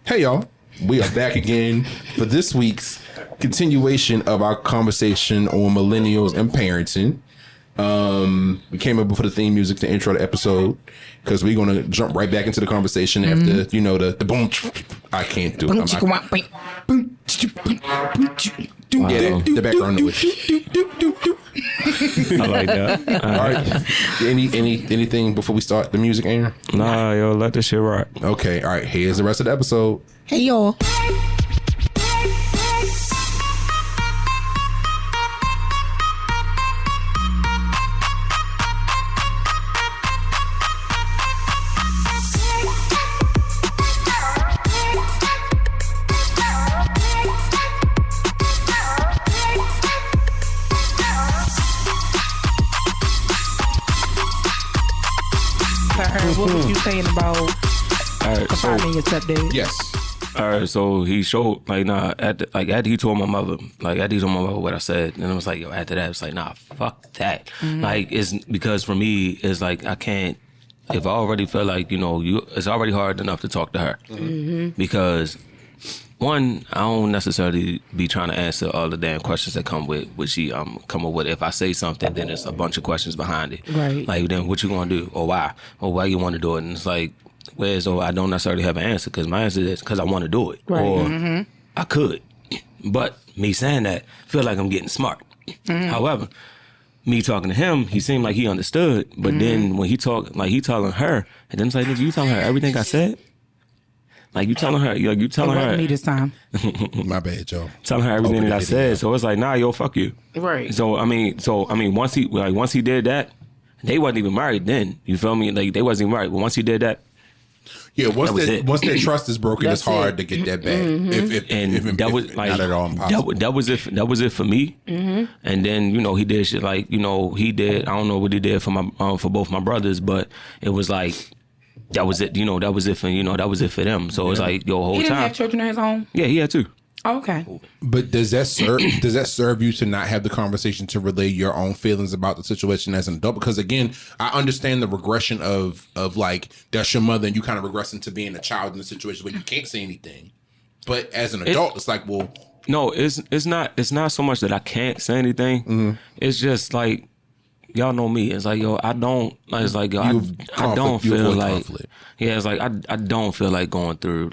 Hey y'all, we are back again for this week's continuation of our conversation on millennials and parenting. We came up with the theme music to intro the episode because we're gonna jump right back into the conversation after the boom. I can't do it. The background noise. I like that. All right. Anything before we start the music, Aaron? Nah, yo, let this shit rock. Okay. All right. Here's the rest of the episode. Hey y'all. What was you saying about finding your stepdad? Yes. All right, so he showed after he told my mother what I said, and it was like, yo, after that it's like, nah, fuck that. Mm-hmm. Like, it's because for me it's like I can't, if I already feel like it's already hard enough to talk to her, because one, I don't necessarily be trying to answer all the damn questions that come with what she come up with. If I say something, then there's a bunch of questions behind it. Right. Like, then what you gonna do, or why, or why you want to do it, and it's like, I don't necessarily have an answer, because my answer is because I want to do it, right. Or I could. But me saying that, I feel like I'm getting smart. However, me talking to him, he seemed like he understood. But then when he talking her, and then it's like, nigga, you telling her everything I said? Like, you telling her, you telling her. Me this time. My bad, Joe. Telling her everything that I said. So it's like, nah, yo, fuck you. Right. So I mean, once he did that, they wasn't even married then. You feel me? Like, they wasn't even married. But once he did that. Yeah, once that trust is broken, it's hard to get that back. If that was like, not at all impossible. That was it for me. And then he did shit like he did. I don't know what he did for both my brothers, but it was like that was it. That was it for them. So it's like whole time. He didn't have children of his own. Yeah, he had two. Oh, okay. But does that serve you to not have the conversation to relay your own feelings about the situation as an adult? Because again, I understand the regression of like, that's your mother and you kind of regress into being a child in a situation where you can't say anything. But as an adult, it's like, well, no, it's not so much that I can't say anything. It's just like, y'all know me. It's like, I don't feel like conflict. Yeah, it's like I don't feel like going through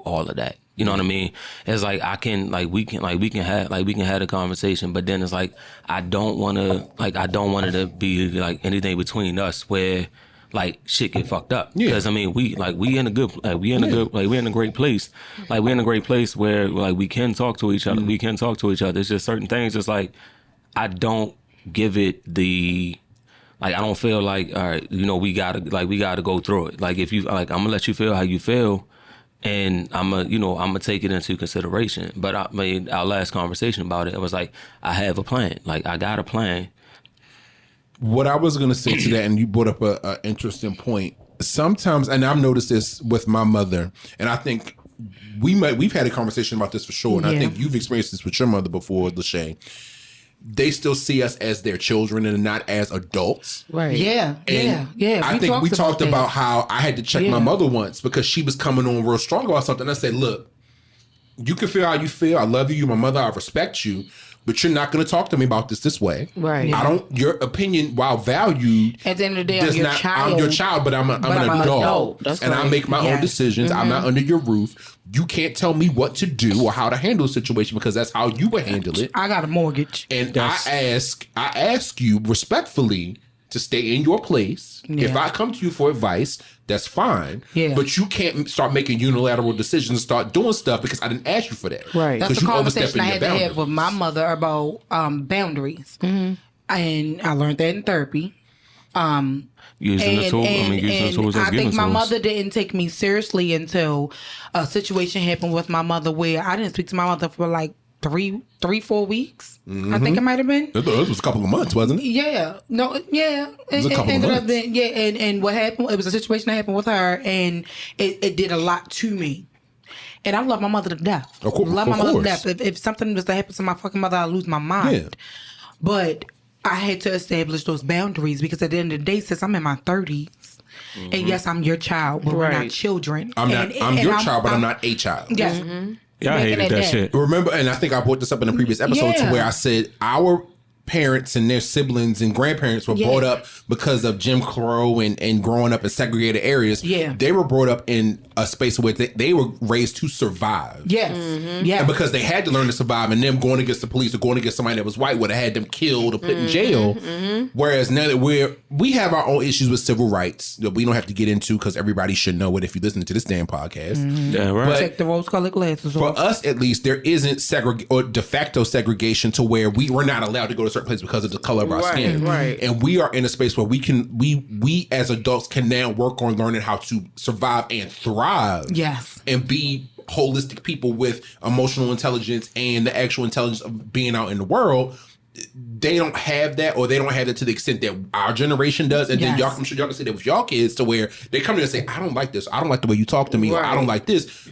all of that. You know what I mean? It's like we can have a conversation, but then it's like I don't want it to be like anything between us where like shit get fucked up. Because I mean we in a great place. Like, we're in a great place where like we can talk to each other. We can talk to each other. It's just certain things. It's like I don't give it the. Like, I don't feel like, all right, we gotta go through it. Like, if you like, I'm gonna let you feel how you feel. And I'm gonna take it into consideration. But I made our last conversation about it was like, I have a plan. Like, I got a plan. What I was gonna say to that, and you brought up a interesting point. Sometimes, and I've noticed this with my mother, and I think we've had a conversation about this for sure, and I think you've experienced this with your mother before, Lashae. They still see us as their children and not as adults. Right. Yeah. And yeah. I think we talked about how I had to check my mother once because she was coming on real strong about something. I said, look, you can feel how you feel. I love you. You're my mother. I respect you. But you're not going to talk to me about this way. Right. Your opinion, while valued. At the end of the day, I'm your child, but I'm an adult. That's and right. I make my own decisions. I'm not under your roof. You can't tell me what to do or how to handle a situation because that's how you would handle it. I got a mortgage. And I ask you respectfully to stay in your place. Yeah. If I come to you for advice, that's fine. Yeah. But you can't start making unilateral decisions and start doing stuff because I didn't ask you for that. Right. That's the conversation I had to have with my mother about boundaries. And I learned that in therapy. Using the tools. I think my mother didn't take me seriously until a situation happened with my mother where I didn't speak to my mother for like 4 weeks. I think it might have been. It was a couple of months, wasn't it? Yeah. No, yeah. It was a couple of months. And what happened, it was a situation that happened with her and it did a lot to me. And I love my mother to death. Of course. Love my mother to death. If something was to happen to my fucking mother, I'd lose my mind. Yeah. But I had to establish those boundaries because at the end of the day, since I'm in my 30s, And yes, I'm your child, but we're not children. I'm your child, but I'm not a child. Yes. Yeah, I hated that shit. Remember, and I think I brought this up in a previous episode to where I said our parents and their siblings and grandparents were brought up because of Jim Crow and growing up in segregated areas. Yeah. They were brought up in a space where they were raised to survive. Yes. And because they had to learn to survive, and them going against the police or going against somebody that was white would have had them killed or put in jail. Whereas now that we have our own issues with civil rights that we don't have to get into because everybody should know it if you listen to this damn podcast. Yeah, right. But take the rose-colored glasses off. For us, at least, there isn't or de facto segregation to where we're not allowed to go to certain places because of the color of our skin. Right. And we are in a space where we as adults can now work on learning how to survive and thrive. Yes. And be holistic people with emotional intelligence and the actual intelligence of being out in the world. They don't have that, or they don't have it to the extent that our generation does. And then I'm sure y'all can say that with y'all kids to where they come in and say, I don't like this. I don't like the way you talk to me. Or I don't like this.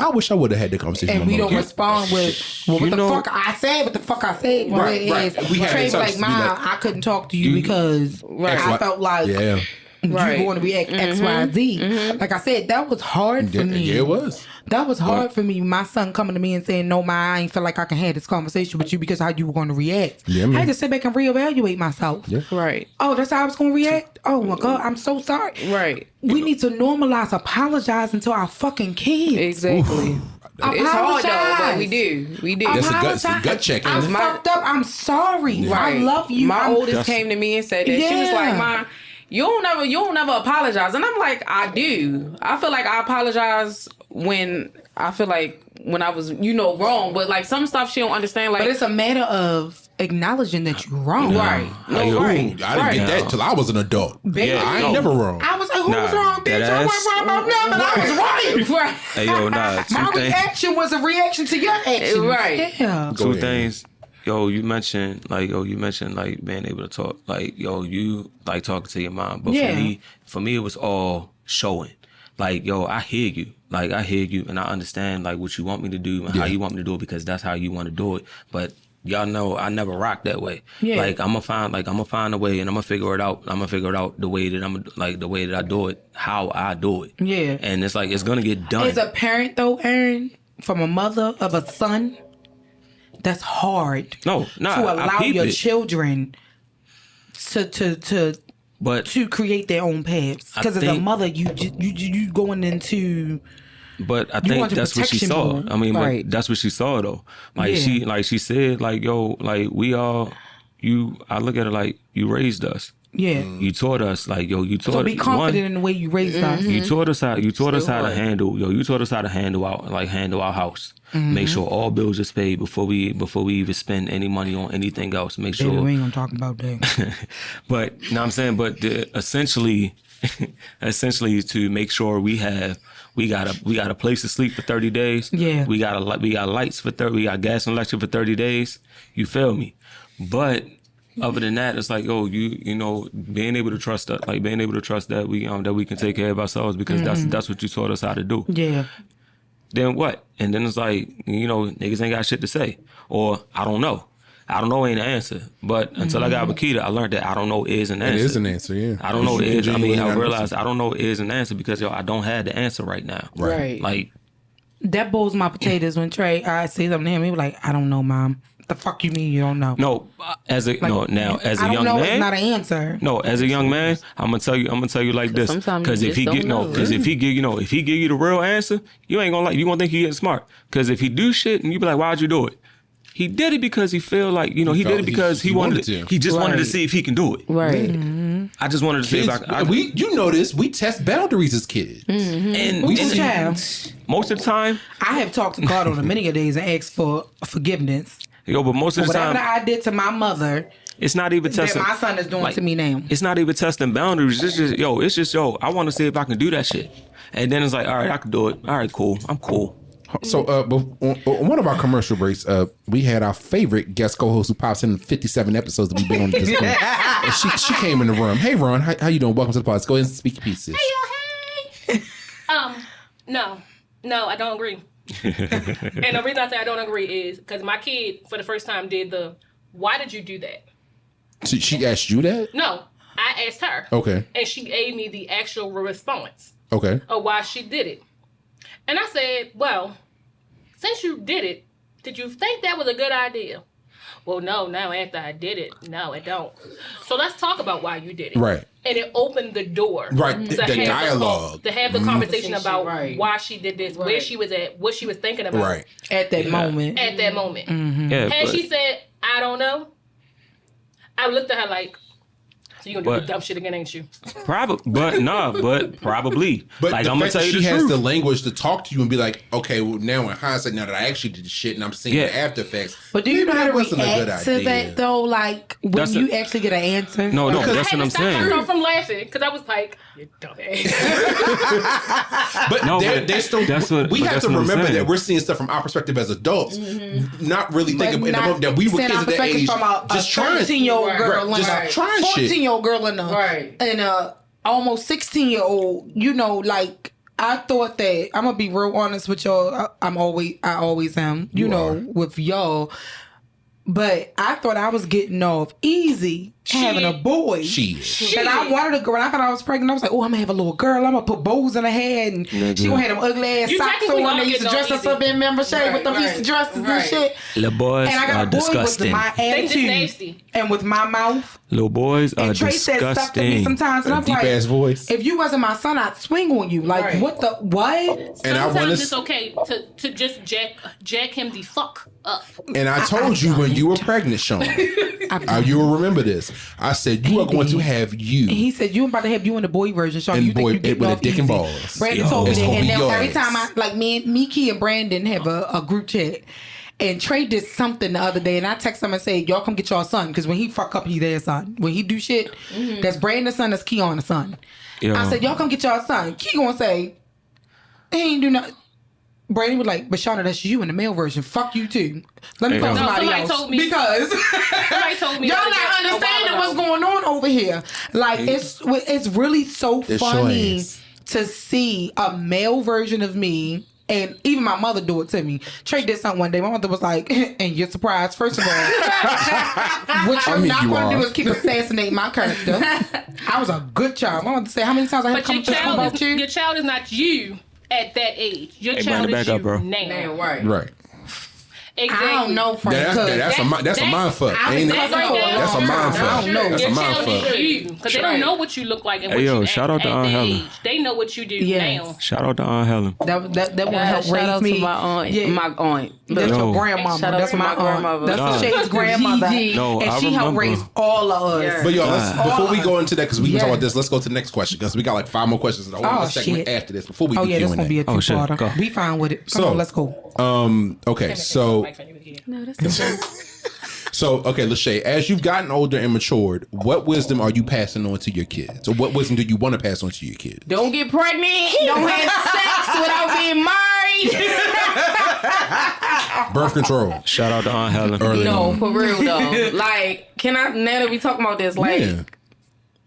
I wish I would have had the conversation. And we don't respond with, well, what the fuck I said, what the fuck I said. Right. We had like, Mom, I couldn't talk to you because I felt like you were going to react X, Y, Z. Like I said, that was hard for me. Yeah, it was. That was hard for me. My son coming to me and saying, no, Ma, I ain't feel like I can have this conversation with you because how you were going to react. Yeah, I had to sit back and reevaluate myself. Yeah. Right. Oh, that's how I was going to react? Oh, my God, I'm so sorry. Right. We need to normalize apologizing to our fucking kids. Exactly. It's hard though, but we do. That's a gut check. I fucked up. I'm sorry. Right. I love you. My oldest came to me and said that. She was like, "Mom, you don't never apologize." And I'm like, I do. I feel like I apologize when I feel like when I was, wrong. But like some stuff she don't understand. Like, but it's a matter of acknowledging that you're wrong. Right. No, right. I didn't get that till I was an adult. Baby, I ain't never wrong. I was like, who was wrong, bitch? I went wrong, but I was right. Right. Hey, yo, my reaction was a reaction to your action. Right. Yeah. Two things. You mentioned like being able to talk. Like, you like talking to your mom. But for me, it was all showing. Like, I hear you. Like, I hear you and I understand like what you want me to do and how you want me to do it because that's how you want to do it. But y'all know I never rock that way. Yeah. Like, I'm gonna find a way and I'm gonna figure it out. I'm gonna figure it out the way that I do it, how I do it. Yeah. And it's like, it's gonna get done. As a parent though, Aaron, from a mother of a son, that's hard. To allow your children to create their own paths. Because as a mother, you going into. But I think that's what she saw. I mean, but that's what she saw though. Like she said, like, yo, like we all, I look at it like you raised us. Yeah. You taught us, like, yo, you taught us. So be confident in the way you raised us. You taught us how to handle, you taught us how to handle our house. Make sure all bills is paid before we even spend any money on anything else. Make sure. We ain't gonna talk about that. But, you know what I'm saying? But essentially to make sure we got a place to sleep for 30 days. Yeah. We got lights for 30, we got gas and electric for 30 days. You feel me? But other than that, it's like, being able to trust that, that we can take care of ourselves because that's what you taught us how to do. Yeah. Then what? And then it's like, niggas ain't got shit to say. Or I don't know. I don't know ain't an answer. But until I got with Keita, I learned that I don't know is an answer. It is an answer, yeah. I don't know is. I mean, I realized I don't know is an answer because I don't have the answer right now. Right. Like, that boils my potatoes when Trey, I say something to him, he was like, I don't know, Mom. The fuck you mean you don't know? No, as a young man, it's not an answer. No, as a young man, I'm gonna tell you like this. Because if he give you the real answer, you ain't gonna you gonna think he getting smart. Because if he do shit and you be like, why'd you do it? He did it because he feel like he did it because he wanted to. He just wanted to see if he can do it. Right. Mm-hmm. I just wanted to see if I we test boundaries as kids. Mm-hmm. And most of the time, I have talked to God on many days and asked for forgiveness. But most of the time, whatever I did to my mother, it's not even testing. That my son is doing to me now. It's not even testing boundaries. It's just I want to see if I can do that shit. And then it's like, all right, I can do it. All right, cool. I'm cool. So on one of our commercial breaks, we had our favorite guest co-host who pops in 57 episodes that we've been on at this point. And she came in the room. Hey, Ron, how you doing? Welcome to the podcast. Go ahead and speak your pieces. Hey. No, I don't agree. And the reason I say I don't agree is because my kid, for the first time, did why did you do that? She asked you that? No. I asked her. Okay. And she gave me the actual response. Okay. Of why she did it. And I said, well, since you did it, did you think that was a good idea? Well, no, now after I did it, no, I don't. So let's talk about why you did it. Right. And it opened the door. Right. The dialogue. To have the conversation about why she did this, where she was at, what she was thinking about. Right. At that moment. At that moment. Mm-hmm. Yeah, and she said, I don't know. I looked at her like, so you gonna do the dumb shit again, ain't you? Probably. But probably. But like, the I'm gonna fact tell that you she the has truth. the language to talk to you and be like, okay, well, now in hindsight, now that I actually did the shit and I'm seeing the after effects. But do you know how to wasn't a good react to idea. that though? Like when you actually get an answer? No, that's I what I'm had to stop saying. myself from laughing because I was like, you dumbass. But No, they're still. We have to remember that we're seeing stuff from our perspective as adults, not really thinking that we were kids at that age, from just trying. 13-year-old girl, just trying shit. 14-year-old girl, and a almost 16-year-old. You know, like I thought that I'm gonna be real honest with y'all. I always am. You know, with y'all. But I thought I was getting off easy having a boy. And I wanted a girl. When I found out I was pregnant, I was like, oh, I'm going to have a little girl. I'm going to put bows in her head. And she going to have them ugly ass socks on. They used to dress us up in Lashae with them piece of dresses and shit. Little boys and I got are a boy disgusting. with my attitude nasty. and with my mouth. Little boys are And Trey said stuff to me disgusting. sometimes. And I'm Deep like, ass voice. if you wasn't my son, I'd swing on you. Like, what the, what? And I want Sometimes it's okay to just jack him the fuck up. And I told you when you were pregnant, Shauna, you will remember this. I said you are going to have you. And he said you about to have you in the boy version, Shauna. And You boy, think you with getting a dick off and easy. balls. Brandon told me It's that, gonna and be then every yours. time I like me, Key, and Brandon have a group chat. And Trey did something the other day, and I text him and say, y'all come get y'all son. Because when he fuck up, he their son. When he do shit, that's Brandon's son, that's Keon's son. Yo. I said, y'all come get y'all son. Key gonna say, he ain't do nothing. Brandon was like, but Shauna, that's you in the male version. Fuck you too. Let me call somebody else. Told me. Because Somebody told me. y'all not understanding what's going on over here. Like, it's really so funny to see a male version of me. And even my mother do it to me. Trey did something one day. My mother was like, and you're surprised. First of all, what you're not going to do is keep assassinating my character. I was a good child. My mother said, how many times I had to come to school about you? Your child is not you at that age. Your child is you now. Right. Exactly. I don't know, Frank. That's a mind fuck. Ain't it? That's a mind fuck. I don't know. That's a mind fuck. Because they don't know what you look like and what Hey, yo, you shout out to Aunt Helen. They know what you do now. Shout out to Aunt Helen. That won't help shout raise out me. to my aunt. My aunt. That's No. your grandmama. Shout out That's to my my grandmother. That's Lashae's grandmother. No, and I she helped remember. raise all of us. Yeah. But yo, before we go into that, because we can talk Yeah. about this, let's go to the next question because we got like 5 more questions in the whole segment shit. after this. Before we Oh do yeah, that's gonna be a Oh, shit. two-parter. Go. We fine with it. Come on, let's go. Okay, so No, that's okay. okay, Lashae, as you've gotten older and matured, what wisdom are you passing on to your kids, or what wisdom do you want to pass on to your kids? Don't get pregnant. Don't have sex without being married. Birth control. Shout out to Aunt Helen. Early No, on. for real though. Like, can I? Now that we talking about this, like. Yeah.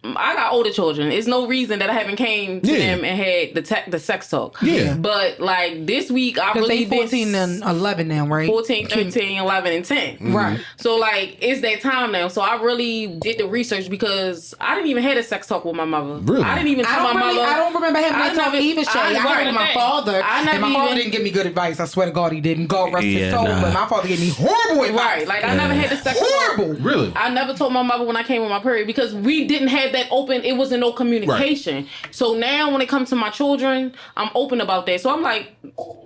I got older children. It's no reason that I haven't came to them and had the sex talk. Yeah. But like this week, I Because really they 14 and 11 now, right? 14, 13, 11, and 10. Right. So like it's that time now. So I really did the research because I didn't even have a sex talk with my mother. Really? I didn't even tell my mother. I don't remember having that talk either, Shay. I heard it with my father. And my father didn't give me good advice. I swear to God, he didn't. God rest his soul. But my father gave me horrible advice. Right. Like I never had the sex horrible. talk. Really? I never told my mother when I came on my period because we didn't have that open. It wasn't no communication. Right. So now when it comes to my children, I'm open about that. So I'm like,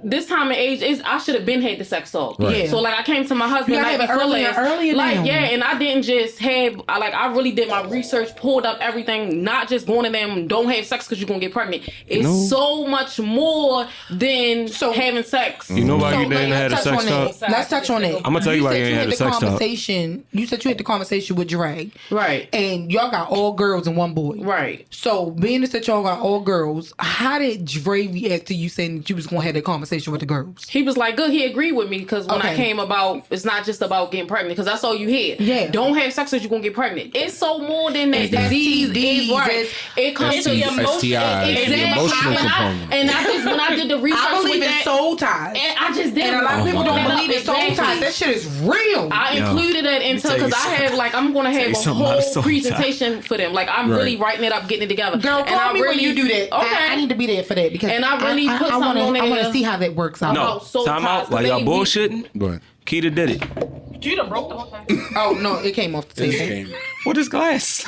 this time of age I should have been had the sex talk. Right. Yeah. So like I came to my husband like earlier like now. yeah, and I didn't just have I really did my research, pulled up everything, not just going to them, don't have sex because you're gonna get pregnant. It's so much more than having sex. You know why you didn't have a sex talk? Let's touch on it. I'm gonna tell you why you ain't had a sex talk. You said you had the conversation with Drag. Right. And y'all got all girls and one boy. Right. So being that y'all got all girls, how did Dre react to you saying that you was gonna have that conversation with the girls? He was like, good. He agreed with me because when I came about, it's not just about getting pregnant because that's all you hear. Yeah. Don't have sex because you're gonna get pregnant. It's so more than that. STDs, Disease is right. It comes to your STIs, the emotional component. And I just when I did the research, I believe with in that, soul ties. and I just did. And a lot of people don't believe in soul Exactly. ties. That shit is real. I included that into because I have like I'm gonna have a whole presentation for them. Like Like, I'm really writing it up, getting it together. Girl, and call me when you do that. Okay. I need to be there for that because and I really put something on there. I want to see how that works out. No, time out. While y'all bullshitting, Go ahead. Keita did it. You done broke the whole thing. Oh no, it came off the table. What is glass?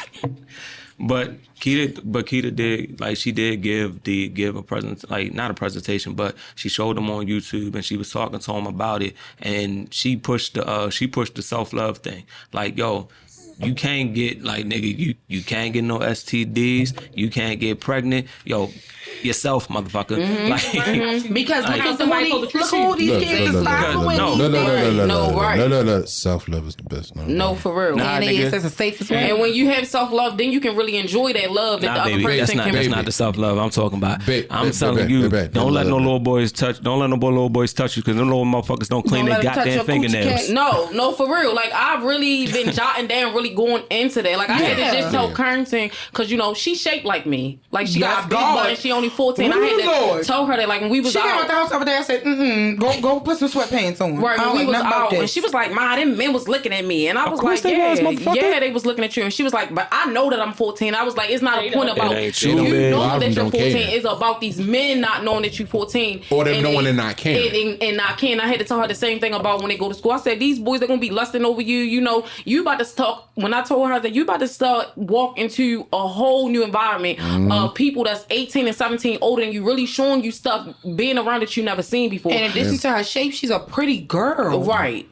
But Keita did, like, she did give a present, like, not a presentation, but she showed them on YouTube and she was talking to them about it, and she pushed the self-love thing. Like, yo, you can't get, like, nigga, you can't get no STDs, you can't get pregnant, yo, yourself, motherfucker. Like, Because like, look at all these kids is following No. Self-love is the best. No, for real. Nah, and nigga. it's the safest way. And when you have self-love, then you can really enjoy that love that nah, the other baby, person can. that's not the self-love I'm talking about. I'm telling you, babe, don't let no little boys touch you, because them little motherfuckers don't clean their goddamn fingernails. No, for real. Like, I've really been jotting down, really going into that. Like, I had to just tell Currington, because, you know, she shaped like me. Like, she got big butt and she only 14. I had to tell her that, like, when we was she out. came out the house over there and said, go put some sweatpants on. Right, when we was out, and she was like, "Ma, them men was looking at me," and I was like, "Yeah, they was looking at you." And she was like, "But I know that I'm 14." I was like, "It's not a point about you knowing that you're 14. It's about these men not knowing that you're 14, or them knowing and not caring, and not caring." I had to tell her the same thing about when they go to school. I said, "These boys, they're gonna be lusting over you. You know, you about to talk." When I told her that you about to start walk into a whole new environment of people that's 18 and 17 older than you, really showing you stuff, being around that you never seen before. And in addition to her shape, she's a pretty girl. Right.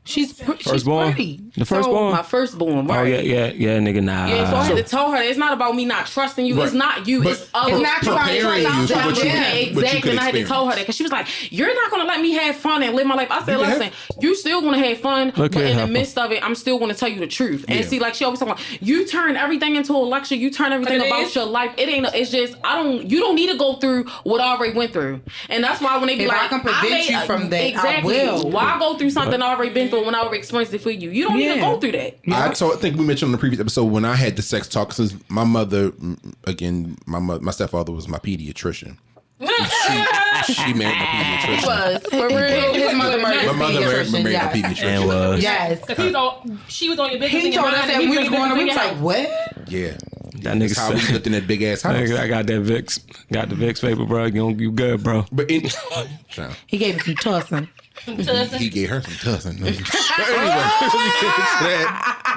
She's pretty. The firstborn? My firstborn, right. Oh, yeah, nigga, nah. Yeah, so I had to tell her that it's not about me not trusting you. Right. It's not you. It's other. It's not you. Exactly. And I had to tell her that because she was like, "You're not going to let me have fun and live my life." I said, "Listen, you still going to have fun, but in the midst of it, I'm still going to tell you the truth." And see, like she always talking about, you turn everything into a lecture. You turn everything about your life. It ain't. It's just you don't need to go through what I already went through. And that's why when they be if like, I can prevent you from that, exactly. I will. Why go through something I already been through when I already experienced it for you? You don't need to go through that. I think we mentioned on the previous episode when I had the sex talk, since my mother, again, my stepfather was my pediatrician. She married my pediatrician. For real, his mother married my mother married my yes. pediatrician. Yes. Because she was on your business. He told us that we was going to, we was like, what? Yeah. That nigga how we looked in that big ass house. I got that Vicks. Got the Vicks paper, bro. You good, bro. But he gave me some tussin. He gave her some tussin. But anyway,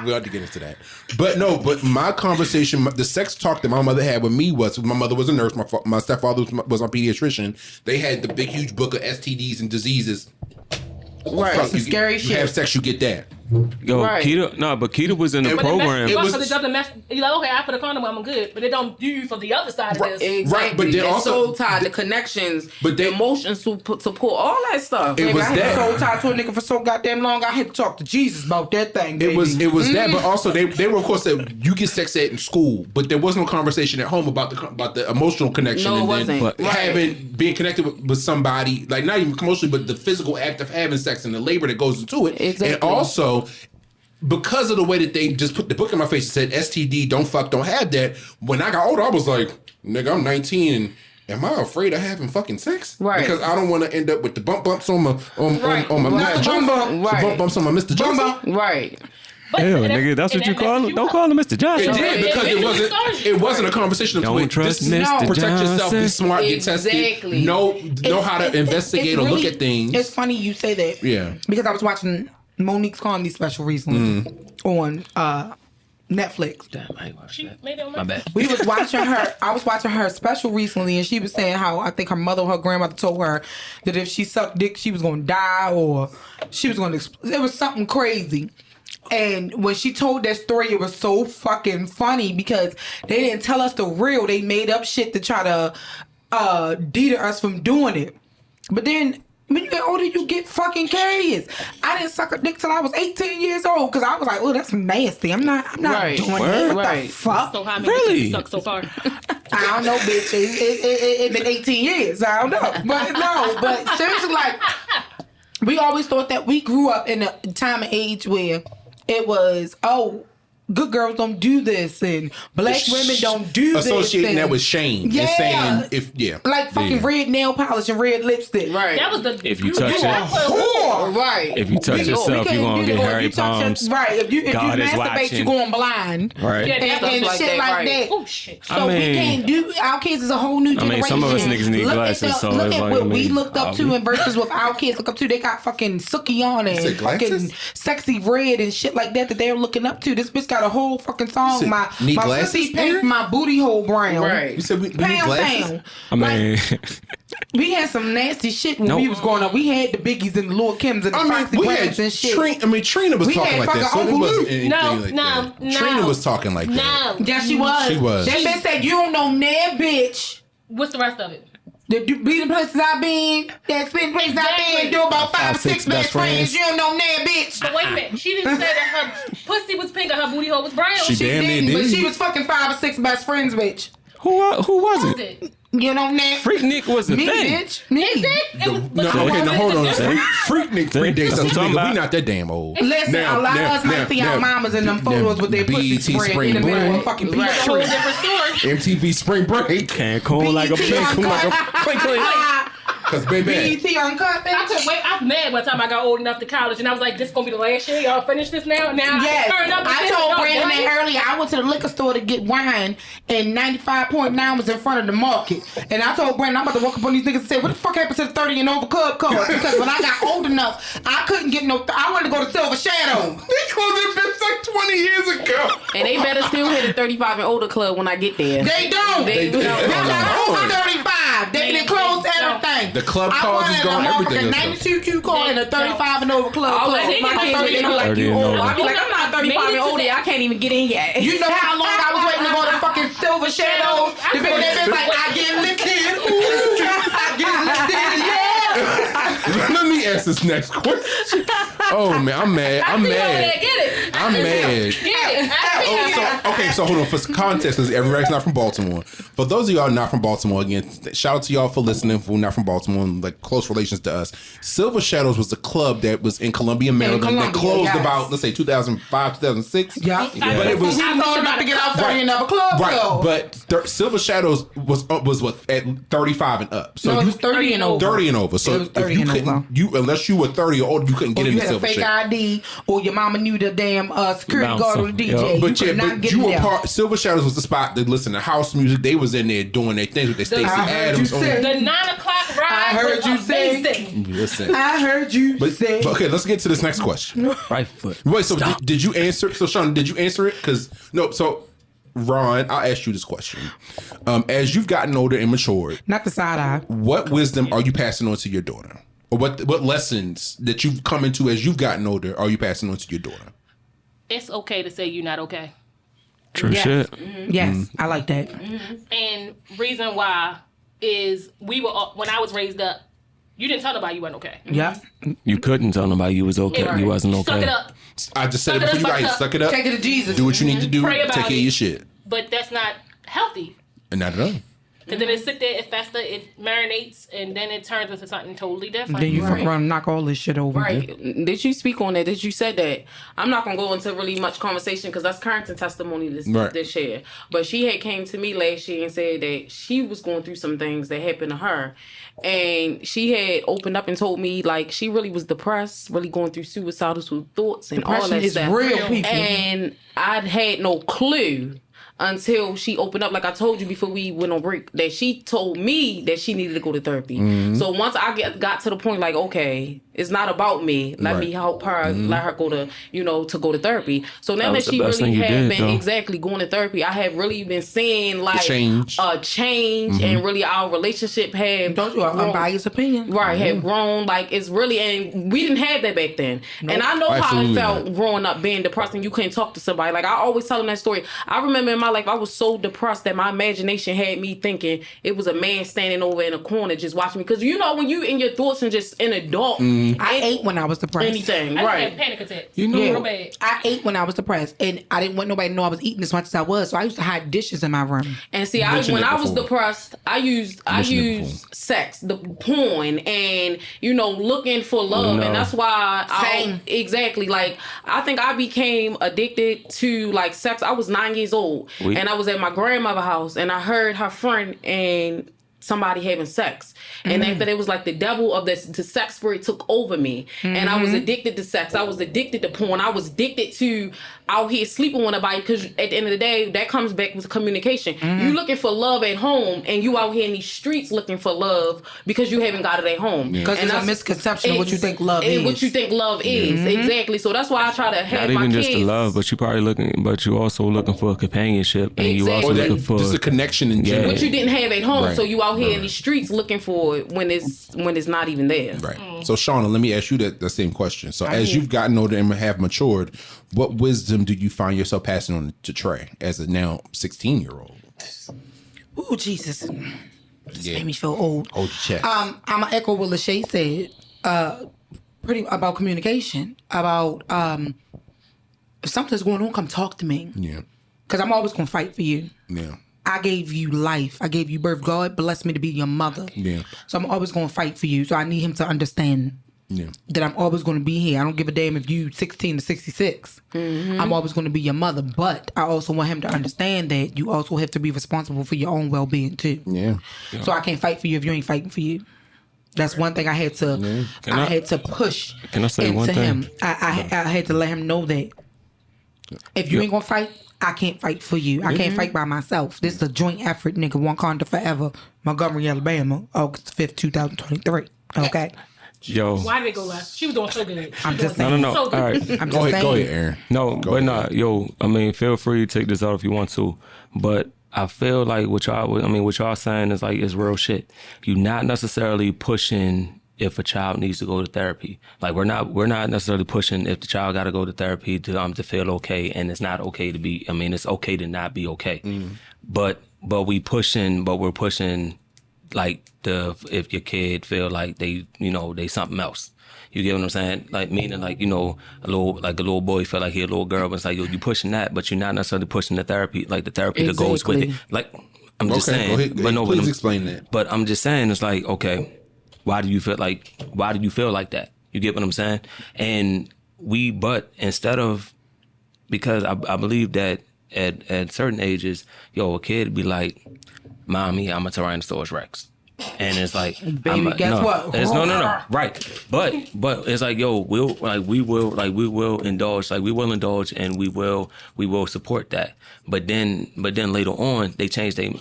we ought to get into that. But my conversation, the sex talk that my mother had with me was, my mother was a nurse, my stepfather was my pediatrician. They had the big huge book of STDs and diseases. Right, some scary shit. You have sex, you get that. Yo, right. Keita was in the program. It doesn't mess. You're like, okay, I put a condom on, I'm good, but it don't do you for the other side of this. Exactly. Right, but then also soul tie, the connections, but the emotions, support, all that stuff. It was I that. had soul tied to a nigga for so goddamn long. I had to talk to Jesus about that thing. Baby. It was that, but also they were, of course, that you get sex ed in school, but there was no conversation at home about the emotional connection. No, and it wasn't. Being connected with somebody, like not even emotionally, but the physical act of having sex and the labor that goes into it. Exactly. And also, because of the way that they just put the book in my face and said STD, don't have that. When I got older, I was like, nigga, I'm 19 and am I afraid of having fucking sex? Right. Because I don't want to end up with the bumps on my Mr. Johnson. Right. The bumps on my Mr. Johnson. Right. But Hell, nigga, that's what you call him. Don't call him Mr. Johnson. It did, because it wasn't a conversation of Don't trust Mr. protect yourself, be Johnson. smart, get Exactly. tested, know how to investigate or look at things. It's funny you say that. Yeah. Because I was watching Monique's comedy special recently on Netflix. My bad. We was watching her. I was watching her special recently, and she was saying how I think her mother or her grandmother told her that if she sucked dick, she was going to die, or she was going to. It was something crazy. And when she told that story, it was so fucking funny because they didn't tell us the real. They made up shit to try to deter us from doing it. But then when you get older, you get fucking curious. I didn't suck a dick till I was 18 years old because I was like, oh, that's nasty. I'm not Right. doing that. What the fuck? So how many Really? you suck so far? I don't know, bitch. It's been 18 years. I don't know. But seriously, like, we always thought that we grew up in a time and age where it was, good girls don't do this, and black women don't do this. Associating that with shame. Yeah. And saying like fucking red nail polish and red lipstick. Right. That was the. If you touch it, Right. if you touch yourself, you're gonna get hairy palms. Right. If you God is masturbate, watching. you're going blind. Right. Yeah, And Stuff shit like that. Oh shit. So we can't do. Our kids is a whole new generation. some of us niggas need glasses, so look it's at like, what I mean, we looked up to and versus what our kids look up to. They got fucking Sookie on said and fucking glasses? Sexy Red and shit like that they're looking up to. This bitch got a whole fucking song. said, My need my glasses, pussy pink, Eric? my booty hole brown. Right. You said we need Pound, glasses? pound. I mean, We had some nasty shit when Nope. we was growing up. We had the Biggies and the Lil' Kims and the Foxy we had Browns and shit. Trina was We talking had like that, so fucking it Uncle wasn't Luke. anything No, like no, that. no. Trina was talking like that. No. Yeah, she was. She was. That bitch said, you don't know nah, bitch. What's the rest of it? The be the places I've been, the expensive places I've been, Exactly. do about 5 or 6 6 best best friends. friends. You don't know nah, bitch. But wait a minute. She didn't say that her pussy was pink and her booty hole was brown. She damn near Didn't, but did. she was fucking 5 or 6 best friends, bitch. who was was it? it? You know nah. Freak Nick was the Me, thing. bitch. Me. Is it? It was, No, but okay, now hold on. See? Freaknik See? predates That's us. what I'm talking We about. not that damn old. Listen, a lot of us might see our mamas in them photos with their pussy BET spread Spring in the middle of Break. a fucking it's a whole peach tree. different story. MTV Spring Break. Cancun like a BET pink, like a Uncut. clink clink. Cause baby, BET Uncut, I bitch. couldn't wait. I was mad by the time I got old enough to college, and I was like, "This gonna be the last year. Y'all finish this now." Now Yes, I turn up. I told Brandon that earlier. I went to the liquor store to get wine, and 95.9 was in front of the market. And I told Brandon, I'm about to walk up on these niggas and say, "What the fuck happened to the 30 and over club card?" Because when I got old enough, I couldn't get no. I wanted to go to Silver Shadow. they closed that bitch like 20 years ago. And they better still hit a 35 and older club when I get there. They don't. They They don't. got over 35. They closed everything. The club cards is gone, everything is a gone. 92 Q card and a 35 and over club All card. I my kids Like, they be like, 30 you and old. over. I be like, I'm not 35 and older. I can't even get in yet. you know how long I was waiting to go to fucking Silver Shadows? The bitch that bitch like, I get lifted. Ooh, I get lifted. Yeah. Let me ask this next question. Oh man, I'm mad. I'm mad. Get it. I'm mad. Get it. So hold on. For context, because everybody's not from Baltimore. For those of y'all not from Baltimore, again, shout out to y'all for listening. For not from Baltimore, and like close relations to us. Silver Shadows was the club that was in Columbia, Maryland. That Columbia, closed yes. about, let's say, 2005, 2006. Yeah. But it was I told about to get out 30 and over club right. though. But Silver Shadows was what at 35 and up. So No, it you was 30 and over. 30 and over. So It was 30 if you and couldn't, over. you unless you were 30 or older, you couldn't get Or into you had a Silver fake Shadows. ID, or your mama knew the damn security guard or the DJ. Yeah. You But could not get you in were there. part. Silver Shadows was the spot that listened to house music. They was in there doing their things with their Stacey I heard Adams you on. say- The 9 o'clock ride. I heard was you say- amazing. Listen, I heard you but say. okay, let's get to this next question. Right foot. Wait, so did you answer? So Shauna, did you answer it? Because no, so Ron, I'll ask you this question. As you've gotten older and matured, Not the side eye. what wisdom are you passing on to your daughter? Or what lessons that you've come into as you've gotten older are you passing on to your daughter? It's okay to say you're not okay. True Yes. shit. Yes, I like that. And reason why is we were all, when I was raised up, you didn't tell nobody you wasn't okay. Yeah. You couldn't tell nobody you was okay. Right. You wasn't okay. Suck it up. I just said it Suck it before you up, guys. suck Suck it up. Take it to Jesus. Do what you need to do. Pray Take about care of it. your shit. But that's not healthy. And not at all. Because then it sit there, it fester, it marinates, and then it turns into something totally different. Then you Right. fuck around and knock all this shit over. Right. Did you speak on that? Did you said that? I'm not gonna go into really much conversation because that's current testimony this year. But she had came to me last year and said that she was going through some things that happened to her, and she had opened up and told me like she really was depressed, really going through suicidal thoughts and all Depression that is stuff. real, people. And I'd had no clue until she opened up, like I told you before we went on break, that she told me that she needed to go to therapy. So once I got to the point, like, okay, it's not about me. Let me help her, let her go to, to go to therapy. So now that was the she best really thing you had did, been though. exactly going to therapy, I have really been seeing like change. a change, and really our relationship had Don't you have grown- unbiased opinion? Right, had grown, like it's really, and we didn't have that back then. And I know Absolutely how it felt not. growing up being depressed and you couldn't talk to somebody. Like I always tell them that story. I remember in my my life, I was so depressed that my imagination had me thinking it was a man standing over in a corner just watching me. Because you know, when you in your thoughts and just in a dark, I ate when I was depressed. Anything, I right? had panic attacks. You know, real bad. I ate when I was depressed, and I didn't want nobody to know I was eating as much as I was. So I used to hide dishes in my room. And see, when I was depressed, I used sex, the porn, and you know, looking for love, and that's why exactly. Like, I think I became addicted to like sex. I was 9 years old, and I was at my grandmother's house, and I heard her friend and somebody having sex, and after that, it was like the devil of the sex spirit took over me, and I was addicted to sex. I was addicted to porn. I was addicted to out here sleeping with somebody, because at the end of the day, that comes back with communication. You looking for love at home, and you out here in these streets looking for love because you haven't got it at home. Because it's a misconception of what you think love is. What you think love is, exactly. So that's why I try to have not my even kids. just the love, but you also looking for a companionship, and you also looking for just a connection in general. What you didn't have at home, so you out here in these streets looking for it when it's not even there. Right. So Shauna, let me ask you the same question. So as you've gotten older and have matured, what wisdom do you find yourself passing on to Trey as a now 16-year-old? Oh, Jesus. This made me feel old. Hold your chest. I'm gonna echo what Lashae said. Pretty about communication. About if something's going on, come talk to me. Yeah. Because I'm always gonna fight for you. Yeah. I gave you life. I gave you birth. God blessed me to be your mother. Yeah. So I'm always gonna fight for you. So I need him to understand that I'm always gonna be here. I don't give a damn if you 16 to 66. I'm always gonna be your mother. But I also want him to understand that you also have to be responsible for your own well-being too. Yeah. So I can't fight for you if you ain't fighting for you. That's one thing I had to. I had to push. Can I say into one thing? him. I had to let him know that if you ain't gonna fight, I can't fight for you. I can't fight by myself. This is a joint effort, nigga. One Wakanda forever. Montgomery, Alabama, August 5th, 2023. Okay. Yo. Why did it go left? She was doing so good. I'm just saying. No. So All right. I'm just saying. Go ahead, Aaron. No, but not yo. I mean, feel free to take this out if you want to, but I feel like what y'all saying is like it's real shit. You're not necessarily pushing if a child needs to go to therapy. Like we're not necessarily pushing if the child got to go to therapy to feel okay, and it's not okay to be. I mean, it's okay to not be okay. But we're pushing like if your kid feel like they something else. You get what I'm saying? Like meaning like, a little boy feel like he a little girl, but it's like, yo, you pushing that, but you're not necessarily pushing the therapy that goes with it. Like I'm just saying. Go ahead. But no, please explain that. But I'm just saying it's like, okay, why do you feel like that? You get what I'm saying? And instead of, because I believe that at certain ages, a kid be like, Mommy, I'm a Tyrannosaurus Rex. And it's like, Baby, guess what? It's no, right. But it's like, we will indulge and we will support that. But then later on they change their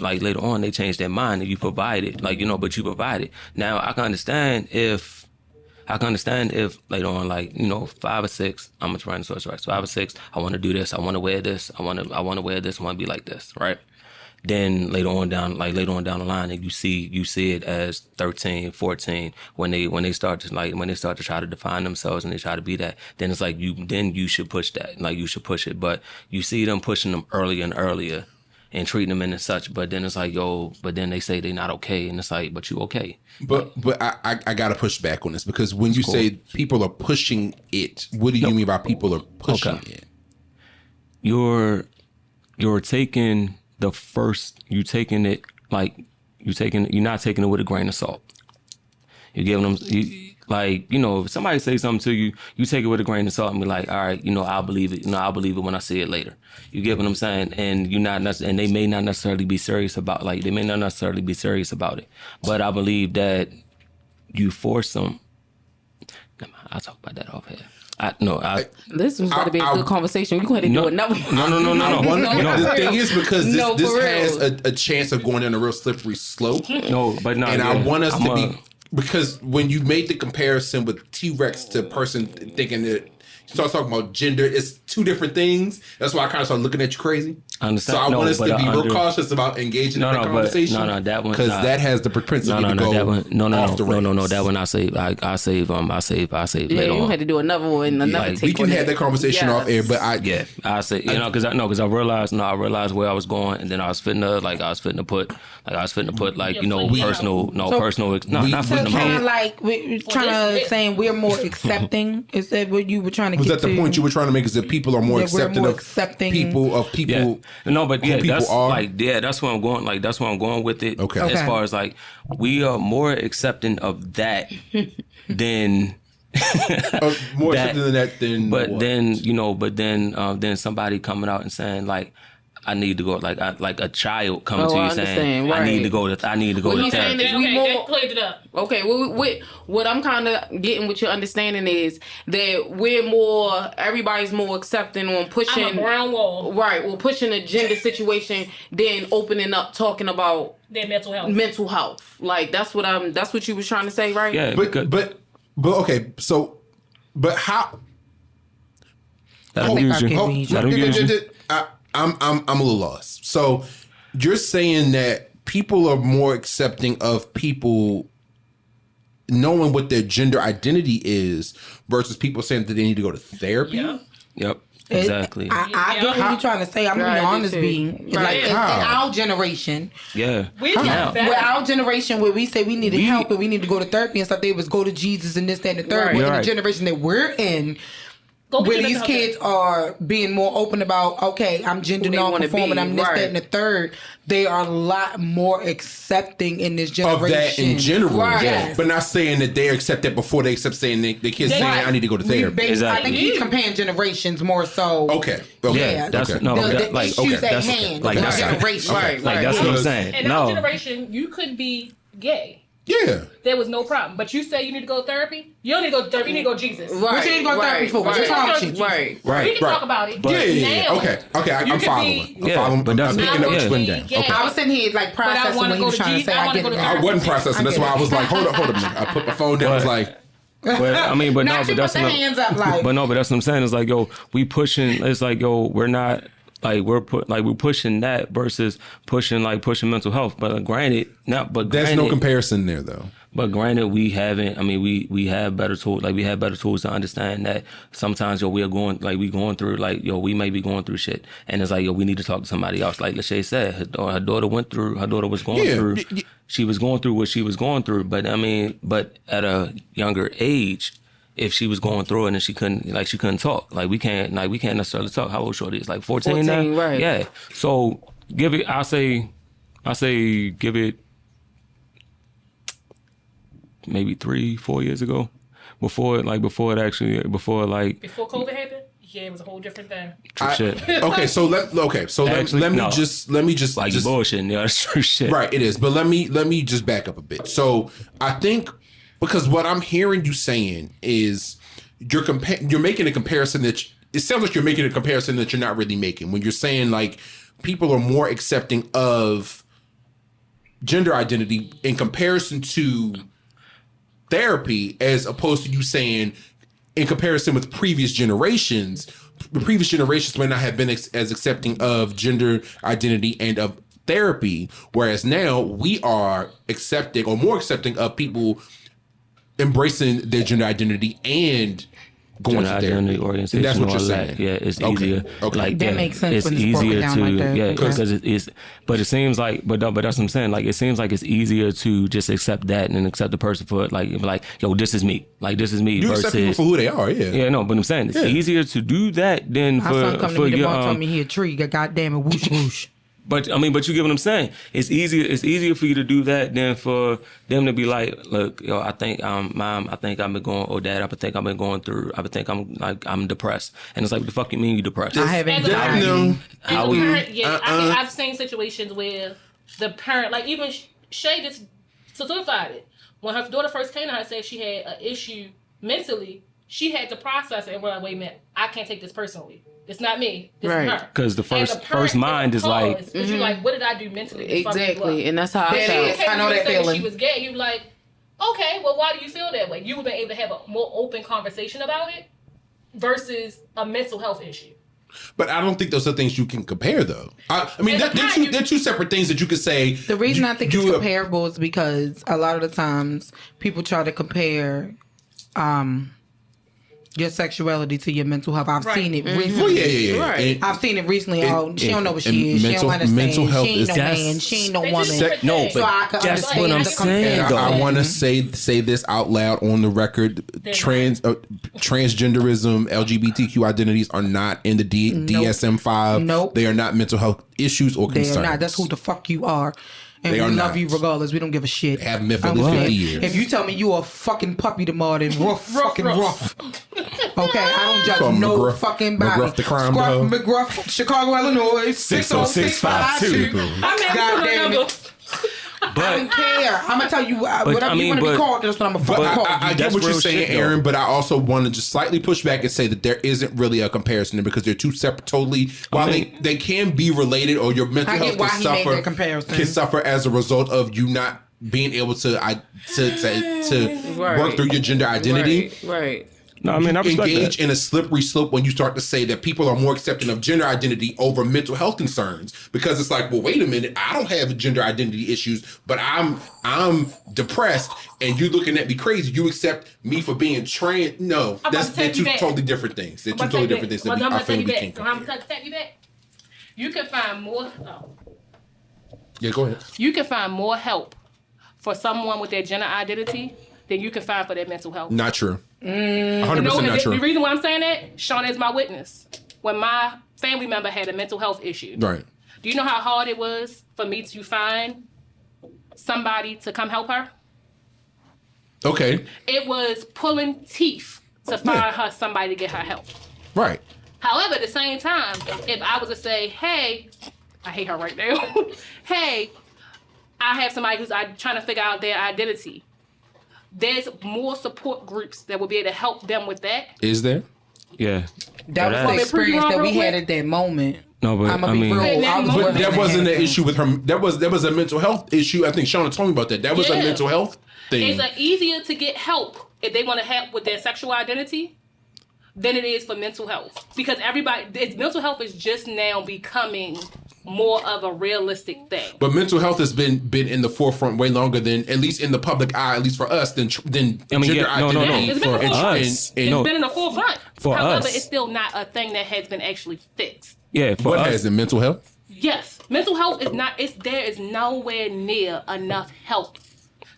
mind, and you provide it, but you provide it. Now I can understand if later on, 5 or 6, I'm a Tyrannosaurus Rex. 5 or 6, I want to do this, I want to wear this, I want to wear this, I want to be like this, right? Then later on down the line, and you see it as 13, 14, when they start to try to define themselves and they try to be that, then it's like you should push that, you should push it. But you see them pushing them earlier and earlier and treating them in and such, but then it's like, but then they say they're not okay, and it's like, but you okay. But I gotta push back on this, because when you say people are pushing it, what do you mean by people are pushing it? You're taking you're not taking it with a grain of salt. You're giving them, if somebody say something to you, you take it with a grain of salt and be like, all right, I'll believe it. I'll believe it when I see it later. You get what I'm saying? And and they may not necessarily be serious about it. But I believe that you force them. I'll talk about that off here. This was going to be a good conversation. We're going to do another. No. The thing is, because this has a chance of going down a real slippery slope. And I want us to be, because when you made the comparison with T-Rex to person thinking that you start talking about gender, it's two different things. That's why I kind of started looking at you crazy. I understand. So I want us to be real cautious about engaging in the conversation. That one, because that has the propensity to go off the rails. That one I save. I save later on. You had to do another one. We can have that conversation off air, but I say because I realized where I was going, and then I was fitting to put personal. Not fitting kind of like we're trying to saying we're more accepting. Is that what you were trying to get to? Was that the point you were trying to make? Is that people are more accepting of people? Yeah. No, but that's that's where I'm going. Like that's where I'm going with it. Okay. As far as like we are more accepting of that than more accepting than that than. But what? then somebody coming out and saying like, I need to go like a child coming to you saying right. I need to go to therapy. That cleared it up. Okay, what I'm kind of getting with your understanding is that everybody's more accepting on pushing I'm a brown wall. Right, or pushing a gender situation than opening up talking about their mental health. Mental health. Like that's what you was trying to say, right? Yeah, but okay, so but how? Let him use you. I'm a little lost. So you're saying that people are more accepting of people knowing what their gender identity is versus people saying that they need to go to therapy? Yep. Exactly. I get what you're trying to say. I'm being honest, being like in our generation. Yeah. With our generation, where we say we needed help and we need to go to therapy and stuff, they was go to Jesus and this, that, and the third. But in the generation that we're in, where these kids are being more open about, okay, I'm gender non-conforming, I'm this, that, and the third. They are a lot more accepting in this generation. Of that in general. Right. Yes. But not saying that they accept that before they accept saying the kids saying, I need to go to therapy. Exactly. I think he's comparing generations more so. Okay. Yeah. That's the issues at hand. Like that's generation. Like that's what I'm saying. In our generation, you could be gay. Yeah. There was no problem. But you say you need to go to therapy? You don't need to go to therapy. You need to go to Jesus. Right. What you need to go to therapy for? What's wrong with you? Right. We can talk about it. Yeah. Okay. I'm following. But that's picking up what you're putting down. Okay. I was sitting here like processing when he was trying to say I get it. I wasn't processing. That's why I was like, hold up a minute. I put my phone down. I was like... But that's what I'm saying. It's like, yo, we pushing. It's like, yo, we're not... Like we're pushing that versus pushing mental health. But granted, there's no comparison there though. But granted, we haven't. I mean, we have better tools. Like we have better tools to understand that sometimes, yo, we going through we may be going through shit, and it's like, yo, we need to talk to somebody else. Like Lashae said, her daughter was going through. She was going through what she was going through. But I mean, at a younger age. If she was going through it and she couldn't talk, we can't necessarily talk. How old Shorty is? Like 14 now? Right. Yeah. So I say give it maybe 3-4 years ago. Before COVID happened? Yeah, it was a whole different thing. Let me just like bullshitting. Yeah, that's true shit. Right, it is. But let me just back up a bit. So I think because what I'm hearing you saying is you're making a comparison that it sounds like you're making a comparison that you're not really making when you're saying like people are more accepting of gender identity in comparison to therapy as opposed to you saying in comparison with previous generations. The previous generations may not have been as accepting of gender identity and of therapy, whereas now we are accepting or more accepting of people embracing their gender identity and going to therapy. Orientation, that's what you're saying. Yeah, it's easier. Okay. Like that makes sense. It's easier to because it's. But it seems like, but that's what I'm saying. Like it seems like it's easier to just accept that and accept the person for like, yo, this is me. Like this is me. You accept people for who they are. Yeah. Yeah, no, but I'm saying it's easier to do that than my son come to me tomorrow told me he a tree. Goddamn it, whoosh whoosh. But I mean, you get what I'm saying. It's easier for you to do that than for them to be like, look, yo, I think Mom, I think I've been going, or Dad, I think I've been going through, I think I'm depressed. And it's like, what the fuck you mean you depressed? I haven't I've seen situations where the parent, like even Shay just solidified it. When her daughter first came to her and said she had an issue mentally, she had to process it and wait a minute, I can't take this personally. It's not me. This is her. Because the first mind is like... Because you're like, what did I do mentally? Exactly. And that's how I felt. I know that feeling. She was gay. You like, okay, well, why do you feel that way? You would have been able to have a more open conversation about it versus a mental health issue. But I don't think those are things you can compare, though. I mean, they're two separate things that you could say. The reason I think it's comparable is because a lot of the times people try to compare your sexuality to your mental health. I've seen it recently. Oh, yeah. Right. I've seen it recently. She don't know what she is. She don't understand. Mental health she ain't no man. She ain't no woman. No, but that's what I'm saying. I want to say this out loud on the record. Transgenderism, LGBTQ identities are not in the DSM-5. Nope. They are not mental health issues or concerns. They are not. That's who the fuck you are. And we love you regardless. We don't give a shit. Have been for 50 years. If you tell me you a fucking puppy tomorrow, then rough. Okay, I don't judge no fucking body. McGruff the crime dog. McGruff, Chicago, Illinois, 60652. God damn it. But I don't care. I'm gonna tell you whatever you want to be called. That's what I'm gonna fucking call you. I get what you're saying, Aaron, but I also want to just slightly push back and say that there isn't really a comparison there because they're two separate, totally. While they can be related, or your mental health can suffer as a result of you not being able to work through your gender identity. Right. No, I mean, I engage in a slippery slope when you start to say that people are more accepting of gender identity over mental health concerns, because it's like, well, wait a minute, I don't have gender identity issues, but I'm depressed, and you're looking at me crazy. You accept me for being trans? No, they're two totally different things. They're two totally different things. I'm gonna take you back. You can find more. Yeah, go ahead. You can find more help for someone with their gender identity than you can find for their mental health. Not true. 100% not true. The reason why I'm saying that, Shauna is my witness. When my family member had a mental health issue, right? Do you know how hard it was for me to find somebody to come help her? Okay. It was pulling teeth to find her somebody to get her help. Right. However, at the same time, if I was to say, hey, I hate her right now. Hey, I have somebody who's trying to figure out their identity. There's more support groups that will be able to help them with that. Is there? Yeah. That was the experience that we had at that moment. No, but I'm gonna be real. But that wasn't an issue with her. That was a mental health issue. I think Shauna told me about that. That was a mental health thing. It's easier to get help if they want to help with their sexual identity than it is for mental health, because mental health is just now becoming more of a realistic thing. But mental health has been in the forefront way longer than, at least in the public eye, at least for us, than gender identity. It's been it's been in the forefront. However, us, it's still not a thing that has been actually fixed. Yeah, for what us, has in mental health? Yes, mental health is not. There is nowhere near enough help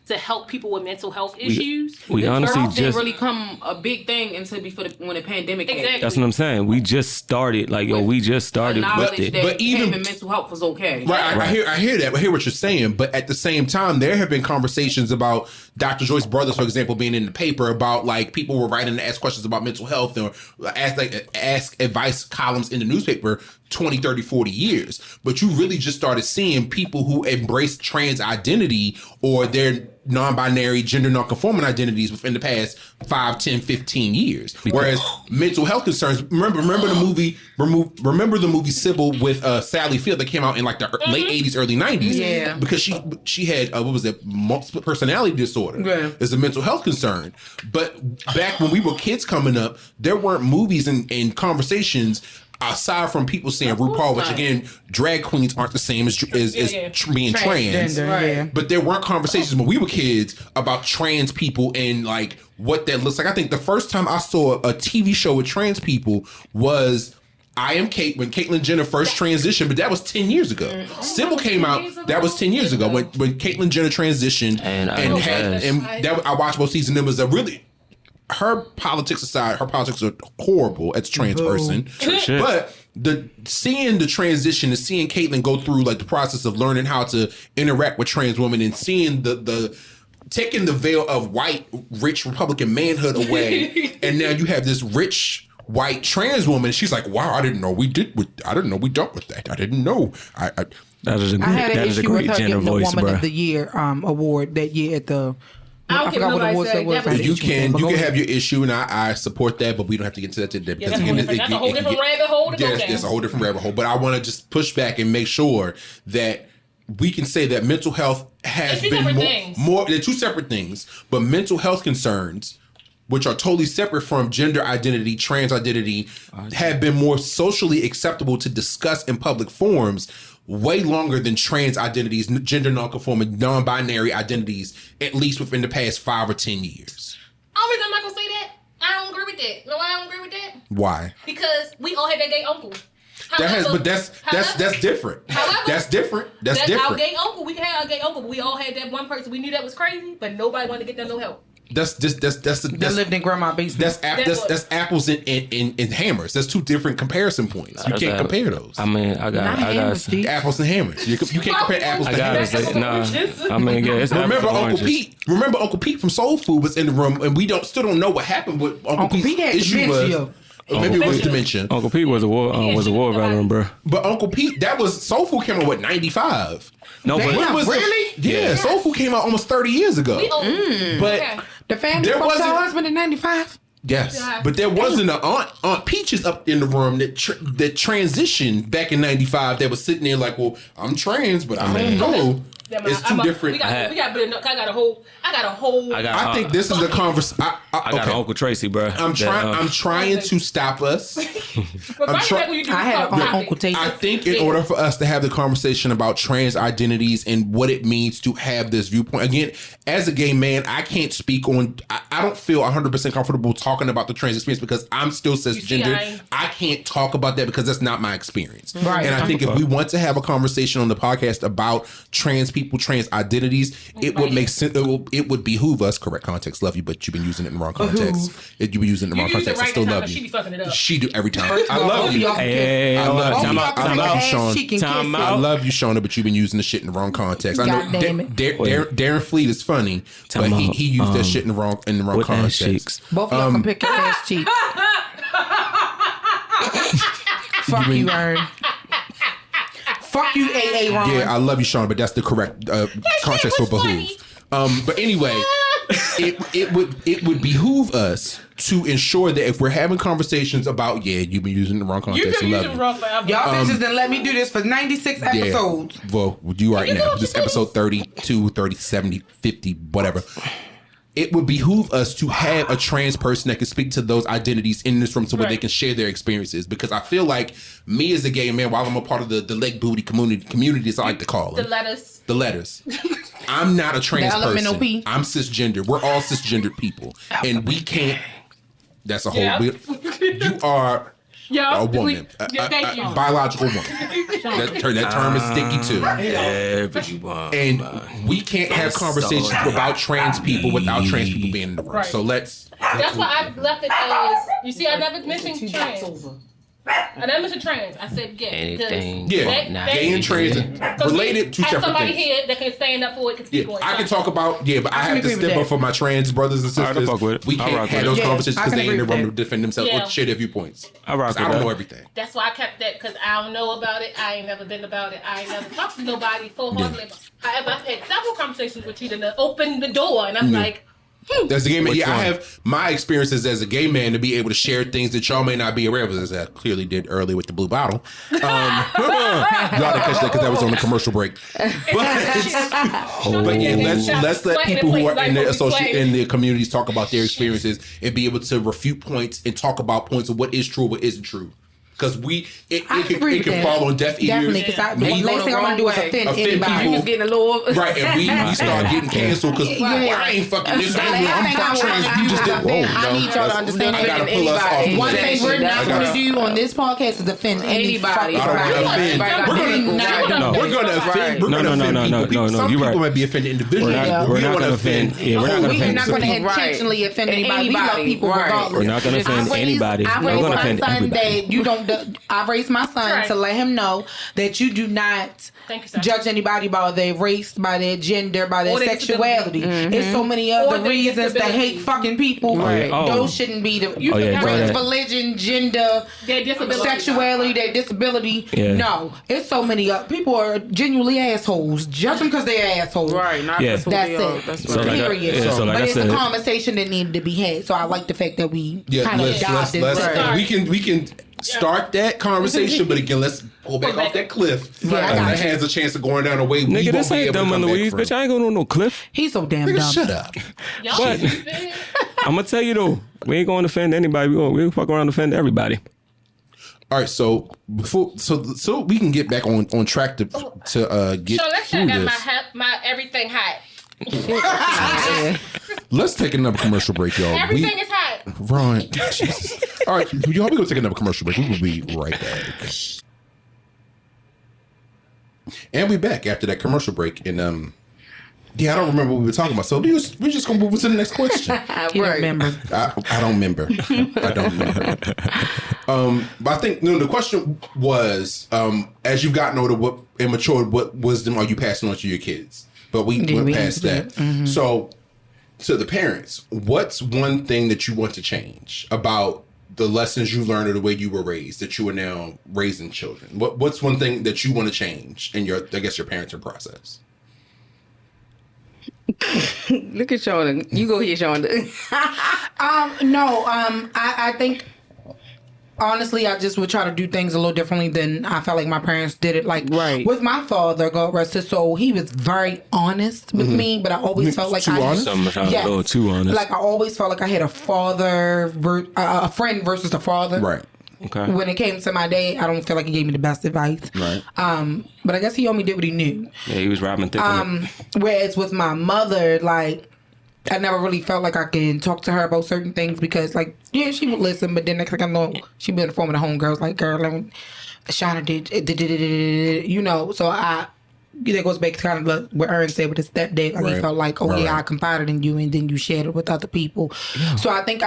to help people with mental health issues. We honestly didn't really come a big thing until when the pandemic hit. That's what I'm saying. We just started, we just started with it. But even mental health was okay. Right, I hear that. I hear what you're saying. But at the same time, there have been conversations about Dr. Joyce Brothers, for example, being in the paper about people were writing to ask questions about mental health or ask advice columns in the newspaper 20, 30, 40 years. But you really just started seeing people who embrace trans identity or their non-binary, gender non-conforming identities within the past 5, 10, 15 years. Whereas mental health concerns, remember the movie Sybil with Sally Field that came out in the late 80s, early 90s? Yeah. Because she had, multiple personality disorder. Yeah. It's a mental health concern. But back when we were kids coming up, there weren't movies and conversations aside from people saying RuPaul, which again, drag queens aren't the same as being trans. Right. But there weren't conversations when we were kids about trans people and what that looks like. I think the first time I saw a TV show with trans people was I Am Kate, when Caitlyn Jenner first transitioned, but that was 10 years ago. Sybil came out, that was 10 years ago when Caitlyn Jenner transitioned. And I watched both seasons. It was a really... Her politics aside, her politics are horrible as a trans person. But seeing the transition and seeing Caitlyn go through the process of learning how to interact with trans women and seeing the taking the veil of white, rich Republican manhood away, and now you have this rich white trans woman. She's like, wow, I didn't know we dealt with that. I didn't know. That is a great gender voice, Woman of the Year award that year at the... I forgot what awards that was. You can have your issue, and I support that, but we don't have to get into that today. Because that's a whole different rabbit hole. There's a whole different rabbit hole. But I want to just push back and make sure that we can say that mental health has been more. They're two separate things, but mental health concerns which are totally separate from gender identity, trans identity, have been more socially acceptable to discuss in public forums way longer than trans identities, gender nonconforming, non-binary identities, at least within the past 5 or 10 years. Only reason I'm not gonna say that, I don't agree with that. No, I don't agree with that. Why? Because we all had that gay uncle. That's different. That's different. That's different. Our gay uncle. We had our gay uncle, but we all had that one person we knew that was crazy, but nobody wanted to get them no help. That lived in grandma's basement. That's apples and hammers. That's 2 different comparison points. You can't compare those. I mean, I got apples and hammers. You can't compare apples to hammers. I mean, yeah, it's remember Uncle Pete from Soul Food was in the room, and we still don't know what happened with Uncle Pete's issue was. Maybe it was dementia. Uncle Pete was a war veteran, bro. But Uncle Pete, that was Soul Food came out with 95. No, but really? Yeah, Soul Food came out almost 30 years ago. But the family fucked her husband in 95. Yes, but there wasn't an Aunt Peaches up in the room that transitioned back in 95. That was sitting there like, well, I'm trans, but I don't know. It's too different. We got I got a whole. I think this is a conversation. I got an Uncle Tracy, bro. I'm trying to stop us. I had an Uncle Tracy. I think in order for us to have the conversation about trans identities and what it means to have this viewpoint, again, as a gay man, I can't speak on. I don't feel 100% comfortable talking about the trans experience because I'm still cisgender. I can't talk about that because that's not my experience. Right. And I think if we want to have a conversation on the podcast about trans people, trans identities, it would make sense. It would behoove us. Correct context. Love you, but you've been using it in the wrong context. You've been using it in the wrong context. I still love you. She be fucking it up. She do every time. I love you. Hey, I love you. I love you, Shauna. Time out. I love you, Shauna, but you've been using the shit in the wrong context. I know Darren Fleet is funny, but he used that shit in the wrong context. Both of y'all can pick your ass cheek. Fuck you, Ern. Fuck you, AA Ron. Yeah, I love you, Shauna, but that's the correct context for behoove. But anyway, it would behoove us to ensure that if we're having conversations about, you've been using the wrong context. You've been using the wrong forever. Y'all bitches done let me do this for 96 episodes. Yeah. Well, you right now. This episode 32, 30, 70, 50, whatever. It would behoove us to have a trans person that can speak to those identities in this room so where they can share their experiences. Because I feel like me as a gay man, while I'm a part of the leg booty community, as I like to call them. The letters. I'm not a trans person. I'm cisgender. We're all cisgendered people. And we can't. That's a whole. You are a woman. Thank you. A biological woman. That term is sticky too. And we can't have conversations about trans people without trans people being in the room. Right. So let's. That's why I left it as. You see, I never mentioned trans. I never mentioned trans. I said gay. Gay and trans related to separate things. Somebody here that can stand up for it, can speak on it. I can talk about, but I have to step up for my trans brothers and sisters. We can't have those conversations because they ain't in the room to defend themselves or share their viewpoints. I don't know everything. That's why I kept that, because I don't know about it. I ain't never been about it. I ain't never talked to nobody full-heartedly. However, I've had several conversations with you that opened the door, and I'm like, That's the gay man. I have my experiences as a gay man to be able to share things that y'all may not be aware of, as I clearly did earlier with the blue bottle. Y'all didn't catch that because that was on the commercial break. But yeah, let's let people who are in the communities talk about their experiences and be able to refute points and talk about points of what is true, what isn't true. Because it can fall on deaf ears. Definitely, because the last thing I want to do is offend anybody. You was getting a little... Right, and we start getting canceled because I ain't fucking this. I'm fucking trans. You just did wrong. I need y'all to understand. I gotta pull us off. One thing we're not going to do on this podcast is offend anybody. I don't want to offend. We're going to offend. We're going to offend people. Some people might be offended individually. We're not going to offend. We're not going to intentionally offend anybody. We love people regardless. We're not going to offend anybody. We're going to offend everybody. You don't. I raised my son to let him know that you do not judge anybody by their race, by their gender, by their sexuality. There's so many other reasons to hate fucking people. Those shouldn't be the race, religion, gender, their disability, sexuality, their disability. No, it's so many people are genuinely assholes. Judge them because they're assholes. Right. Not that's it. That's period. But it's a conversation that needed to be had. So I like the fact that we kind of dived in. We can start that conversation, but again, let's pull back off that cliff. That has a chance of going down a way. Nigga, this ain't Dumb and Louise, bitch. I ain't going on no cliff. He's so damn dumb. Shut up. What? I'm gonna tell you though, we ain't gonna offend anybody. We fuck around and offend everybody. All right, so so we can get back on track to get So let's through check out this. my everything hot. Let's take another commercial break, y'all. Everything is hot. Right. Jesus. All right, y'all, we gonna take another commercial break. We will be right back. And we back after that commercial break, and yeah, I don't remember what we were talking about. So we're just gonna move on to the next question. I don't remember. I don't remember. I don't remember. But I think the question was, as you've gotten older and matured, what wisdom are you passing on to your kids? But we went past that. Mm-hmm. So, to the parents, what's one thing that you want to change about the lessons you learned or the way you were raised that you are now raising children? What's one thing that you want to change in your parenting process? Look at Shauna. You go here, Shauna. I think honestly, I just would try to do things a little differently than I felt like my parents did it. Like with my father, God rest his soul, he was very honest with me, but I always felt like Sometimes a little too honest. Like I always felt like I had a friend versus a father. Right. Okay. When it came to my dad, I don't feel like he gave me the best advice. Right. But I guess he only did what he knew. Yeah, he was robbing thick. Whereas with my mother, like, I never really felt like I can talk to her about certain things because, like, yeah, she would listen, but then next thing I know, she'd be in the form of the homegirls, like, girl, Shauna did, you know, so that goes back to kind of what Aaron said with his stepdad. Like, he felt like, I confided in you and then you shared it with other people. Yeah. So I think,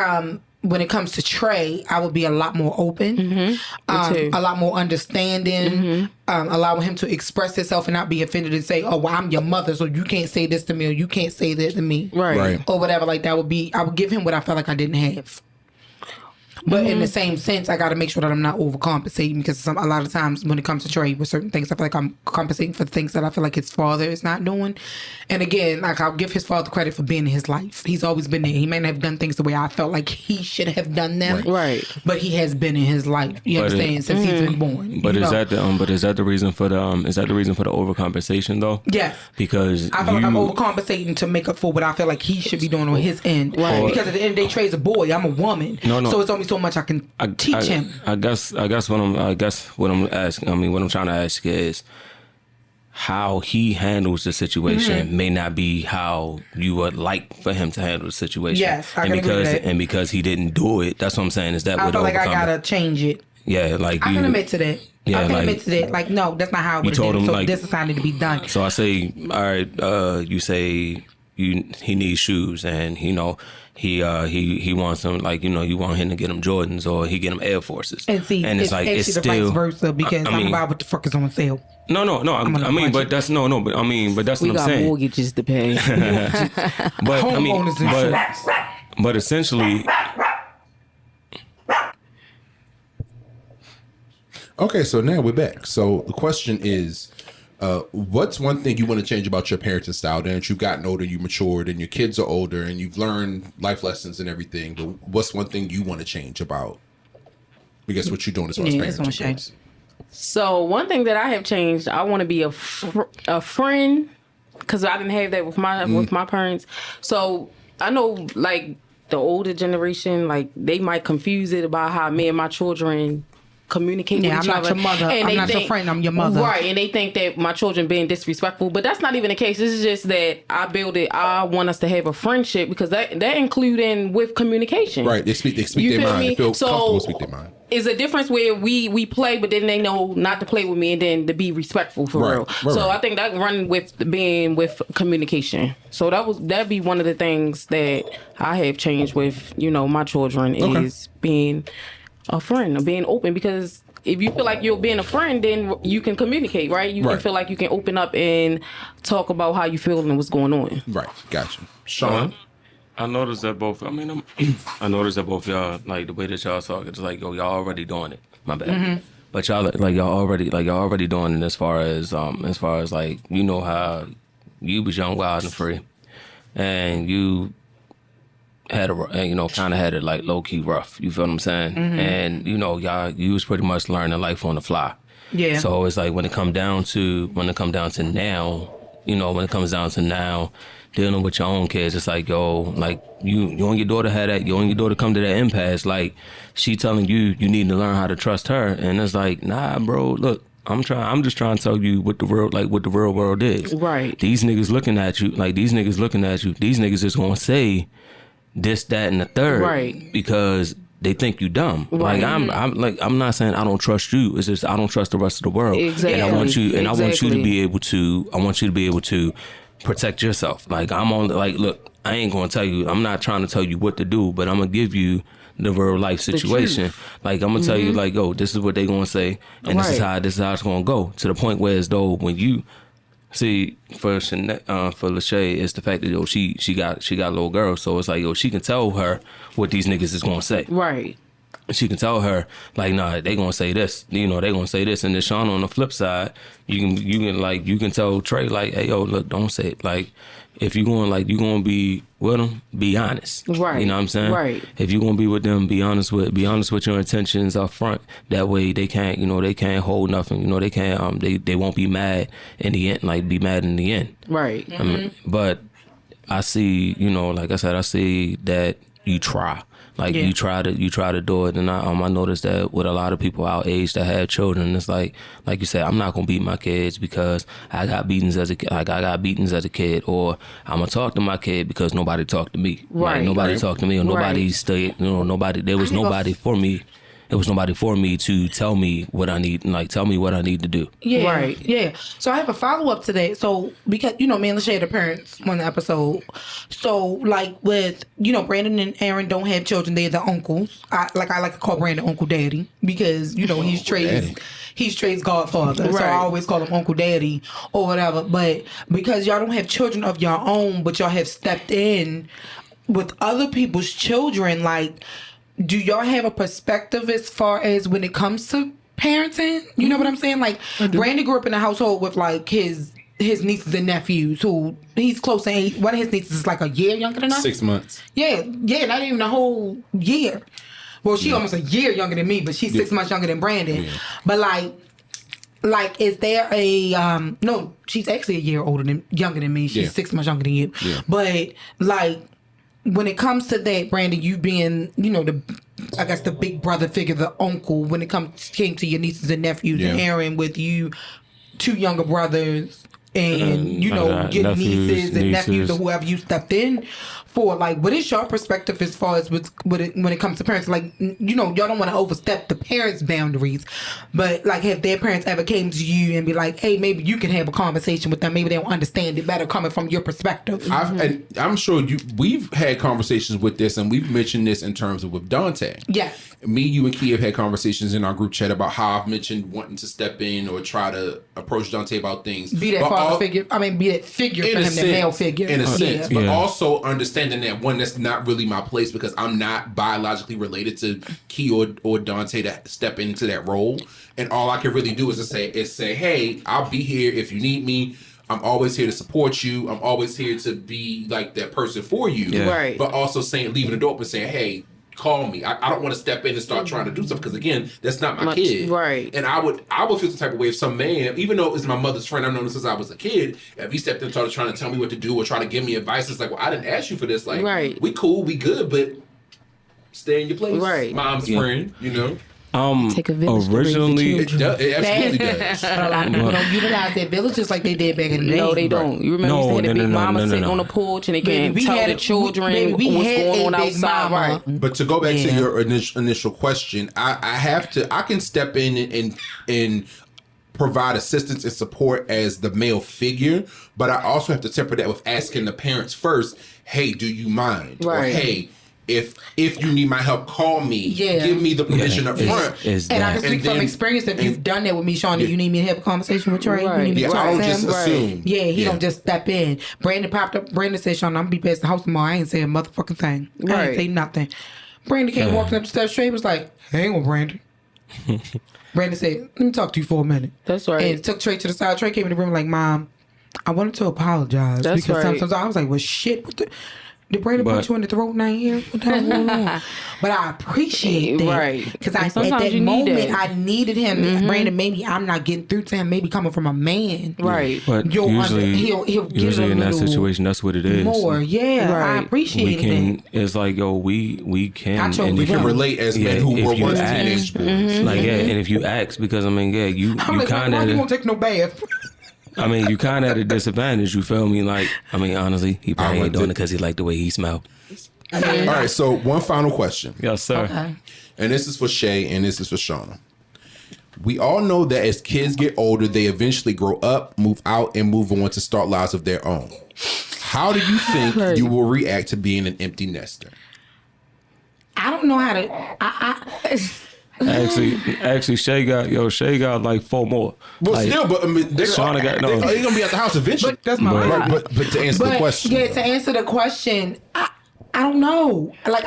when it comes to Trey, I would be a lot more open, a lot more understanding, allowing him to express himself and not be offended and say, "Oh, well, I'm your mother, so you can't say this to me or you can't say that to me," right. or whatever. Like that would be. I would give him what I felt like I didn't have. But in the same sense, I got to make sure that I'm not overcompensating because a lot of times when it comes to Trey with certain things, I feel like I'm compensating for the things that I feel like his father is not doing. And again, like I'll give his father credit for being in his life. He's always been there. He may not have done things the way I felt like he should have done them. Right. But he has been in his life. You understand? Since he's been born. But is that the reason for the overcompensation though? Yes. Because I feel like I'm overcompensating to make up for what I feel like he should be doing on his end. Right. Because at the end of the day, Trey's a boy. I'm a woman. No. So it's only so much I can teach him. I guess what I'm asking. I mean, what I'm trying to ask is how he handles the situation may not be how you would like for him to handle the situation. Yes, I can agree with that. And because he didn't do it, that's what I'm saying. Is that I what feel like I gotta change it. Yeah, like I can admit to that. Yeah, I can like, admit to that. Like, no, that's not how it would have been. So like, this is how it need to be done. So I say, all right, you say he needs shoes, and you know he wants them, like, you know, you want him to get him Jordans or he get him Air Forces. And see, and it's like it's the still vice versa because I'm about what the fuck is on sale. No. But that's what I'm saying. We got mortgages to pay. But essentially. Okay, so now we're back. So the question is, what's one thing you want to change about your parenting style? Now that you've gotten older, you matured, and your kids are older, and you've learned life lessons and everything. But what's one thing you want to change about, I guess, what you're doing as far as parenting goes? So one thing that I have changed, I want to be a friend, because I didn't have that with my parents. So I know, like, the older generation, like, they might confuse it about how me and my children communicate with each other. I'm not your mother. I'm not your friend. I'm your mother. Right, and they think that my children being disrespectful, but that's not even the case. This is just that I want us to have a friendship because that including with communication. Right, they speak their mind. They feel comfortable to speak their mind. It's a difference where we play, but then they know not to play with me and then to be respectful for real. Right. I think that run with being with communication. So that'd be one of the things that I have changed with, you know, my children is being a friend or being open, because if you feel like you're being a friend, then you can communicate, right? You can feel like you can open up and talk about how you feel and what's going on. Right, gotcha. Shauna? I noticed that both. I mean, I noticed that both y'all, like, the way that y'all talk, it's like, yo, y'all already doing it. My bad. But y'all already doing it as far as like, you know how you was young, wild, and free, and you had kind of had it like low key rough. You feel what I'm saying? And you know, you was pretty much learning life on the fly. Yeah. So it's like when it come down to now, you know, when it comes down to now dealing with your own kids, it's like, yo, like you and your daughter had that, you and your daughter come to that impasse. Like, she telling you need to learn how to trust her, and it's like, nah, bro, look, I'm just trying to tell you what the real world is. Right. These niggas looking at you, these niggas is gonna say this, that, and the third, right? Because they think you dumb. Right. Like I'm not saying I don't trust you. It's just I don't trust the rest of the world. Exactly. And I want you to be able to protect yourself. Like, I'm on, like, look, I ain't gonna tell you, I'm not trying to tell you what to do, but I'm gonna give you the real life situation. Like, I'm gonna tell you, like, yo, this is what they gonna say, and this is how it's gonna go. To the point where, as though, when you see, for Lashae, it's the fact that, yo, she got a little girl, so it's like, yo, she can tell her what these niggas is gonna say. Right. She can tell her, like, nah, they gonna say this, you know, they gonna say this. And then Shauna, on the flip side, you can tell Trey, like, hey, yo, look, don't say it. Like, if you gonna be with them, be honest. Right. You know what I'm saying? Right. If you gonna be with them, be honest with your intentions up front. That way they can't hold nothing. You know, they can't they won't be mad in the end. Like, be mad in the end. Right. I mean, but I see, you know, like I said, I see that you try. Like, you try to do it, and I noticed that with a lot of people our age that have children, it's like you said, I'm not gonna beat my kids because I got beatings as a kid, or I'm gonna talk to my kid because nobody talked to me. Right. Like, nobody talked to me, or nobody stayed. You know, there was nobody for me. It was nobody for me to tell me what I need, like, tell me what I need to do. Yeah, right. Yeah. So I have a follow up to that. So, because, you know, me and Lashae are the parents on the episode. So, like, with, you know, Brandon and Aaron don't have children. They're the uncles. I like to call Brandon Uncle Daddy because, you know, he's Trey's godfather. Right. So I always call him Uncle Daddy or whatever. But because y'all don't have children of your own, but y'all have stepped in with other people's children, like, do y'all have a perspective as far as when it comes to parenting? You know what I'm saying? Like, Brandon grew up in a household with, like, his nieces and nephews, who he's close to age. One of his nieces is like a year younger than us. 6 months. Yeah, not even a whole year. Well, she almost a year younger than me, but she's 6 months younger than Brandon. Yeah. But like, is there a no? She's actually a year younger than me. She's 6 months younger than you. Yeah. But, like, when it comes to that, Brandon, you being, you know, the big brother figure, the uncle, when it came to your nieces and nephews, and Aaron with you, 2 younger brothers, and, you know, your nieces and nephews or whoever you stepped in for, like, what is your perspective as far as when it comes to parents? Like, you know, y'all don't want to overstep the parents' boundaries, but, like, have their parents ever came to you and be like, hey, maybe you can have a conversation with them, maybe they'll understand it better coming from your perspective? I'm sure we've had conversations with this, and we've mentioned this in terms of with Dante. Yes. Me, you, and Kia have had conversations in our group chat about how I've mentioned wanting to step in or try to approach Dante about things. Be that father figure. I mean, be that figure for him, that male figure. In a sense. But also understanding that, one, that's not really my place because I'm not biologically related to Kia or Dante to step into that role. And all I can really do is say, hey, I'll be here if you need me. I'm always here to support you. I'm always here to be, like, that person for you. Yeah. Right. But also leaving the door open, saying, hey, call me. I don't want to step in and start trying to do stuff because, again, that's not my kid. Right. And I would feel some type of way if some man, even though it's my mother's friend, I've known him since I was a kid, if he stepped in and started trying to tell me what to do or try to give me advice, it's like, well, I didn't ask you for this. Like, we cool, we good, but stay in your place. Right. Mom's friend, you know. Take a village originally, it absolutely does. But a lot of people don't utilize their villages like they did back in the day. No, they don't. You remember they had a big mama sitting on the porch and they can't tell the children what's going on outside. Right. But to go back to your initial question, I can step in and provide assistance and support as the male figure, but I also have to temper that with asking the parents first, hey, do you mind? Right. Or hey, if you need my help, call me. Yeah. Give me the permission up front. And I can speak from experience if you've done that with me, Shauna. You need me to have a conversation with Trey. Right. You need me to talk I don't to just him. assume. Yeah, he don't just step in. Brandon popped up. Brandon said, Shauna, I'm going to be past the house tomorrow. I ain't say a motherfucking thing. I ain't say nothing. Brandon came walking up the steps. Trey was like, hang on, Brandon. Brandon said, let me talk to you for a minute. That's right. And took Trey to the side. Trey came in the room like, Mom, I wanted to apologize. That's because right. sometimes I was like, well, shit. Did Brandon punch you in the throat 9 years? What the hell going on? But I appreciate that. Right. Because at that moment, I needed him. Brandon, maybe I'm not getting through to him. Maybe coming from a man. Right. But usually, he'll usually in that situation, that's what it is. More. Yeah. Right. I appreciate that. It's like, yo, we can. And we can relate as men who were once teenage boys. Like, and if you ask, because, I mean, you kind of... Why you won't take no bath? I mean, you kind of at a disadvantage, you feel me? Like, I mean, honestly, he probably ain't doing it because he liked the way he smelled. All right, so one final question. Yes, sir. Okay. And this is for Shay and this is for Shauna. We all know that as kids get older, they eventually grow up, move out, and move on to start lives of their own. How do you think you will react to being an empty nester? I don't know how to... Actually, Shay got like 4 more. Well, like, still, but I mean, Shauna got no. They're gonna be at the house eventually. But that's my but to answer the question, yeah, to answer the question, I don't know. Like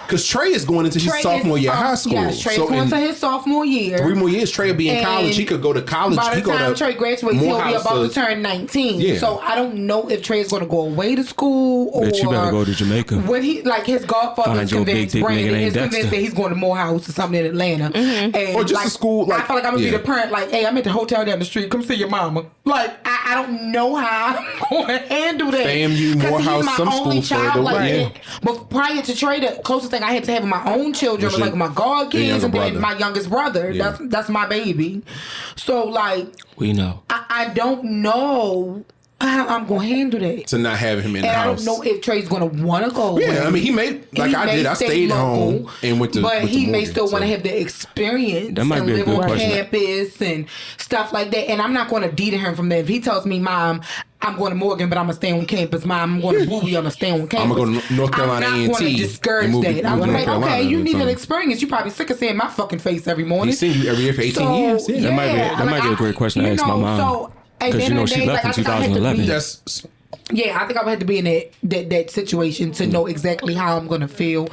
because Trey is going into his sophomore year of high school. Yes, Trey's going to his sophomore year. 3 more years, Trey will be in college. He could go to college. By the time Trey graduates, he'll be about to turn 19. Yeah. So I don't know if Trey is going to go away to school or. But you better go to Jamaica. When his godfather is convinced, Brandon is convinced that he's going to Morehouse or something in Atlanta, and or just a school. Like, I feel like I'm gonna be the parent. Like, hey, I'm at the hotel down the street. Come see your mama. Like, I don't know how I'm going to handle that. FAMU, Morehouse, some school further away. But prior to Trey, the closest thing I had to having my own children was like my god kids and then my youngest brother. Yeah. That's my baby. So like we know. I don't know how I'm gonna handle that. To not have him in the house. I don't know if Trey's gonna want to go. Yeah, I mean he may like I did. I stayed home and went to. But he may still want to have the experience and live on campus and stuff like that. And I'm not going to deter him from that. If he tells me, Mom, I'm going to Morgan, but I'm going to stay on campus. Mom, I'm going to Bowie, I'm going to stay on campus. I'm going to go to North Carolina A&T. I'm not going to discourage that. I'm like, okay, you need an experience. You're probably sick of seeing my fucking face every morning. He's seen you every year for 18 years. Yeah. That might be a great question to ask my mom. Because you know she left in 2011. Yeah, I think I would have to be in that situation to know exactly how I'm gonna feel.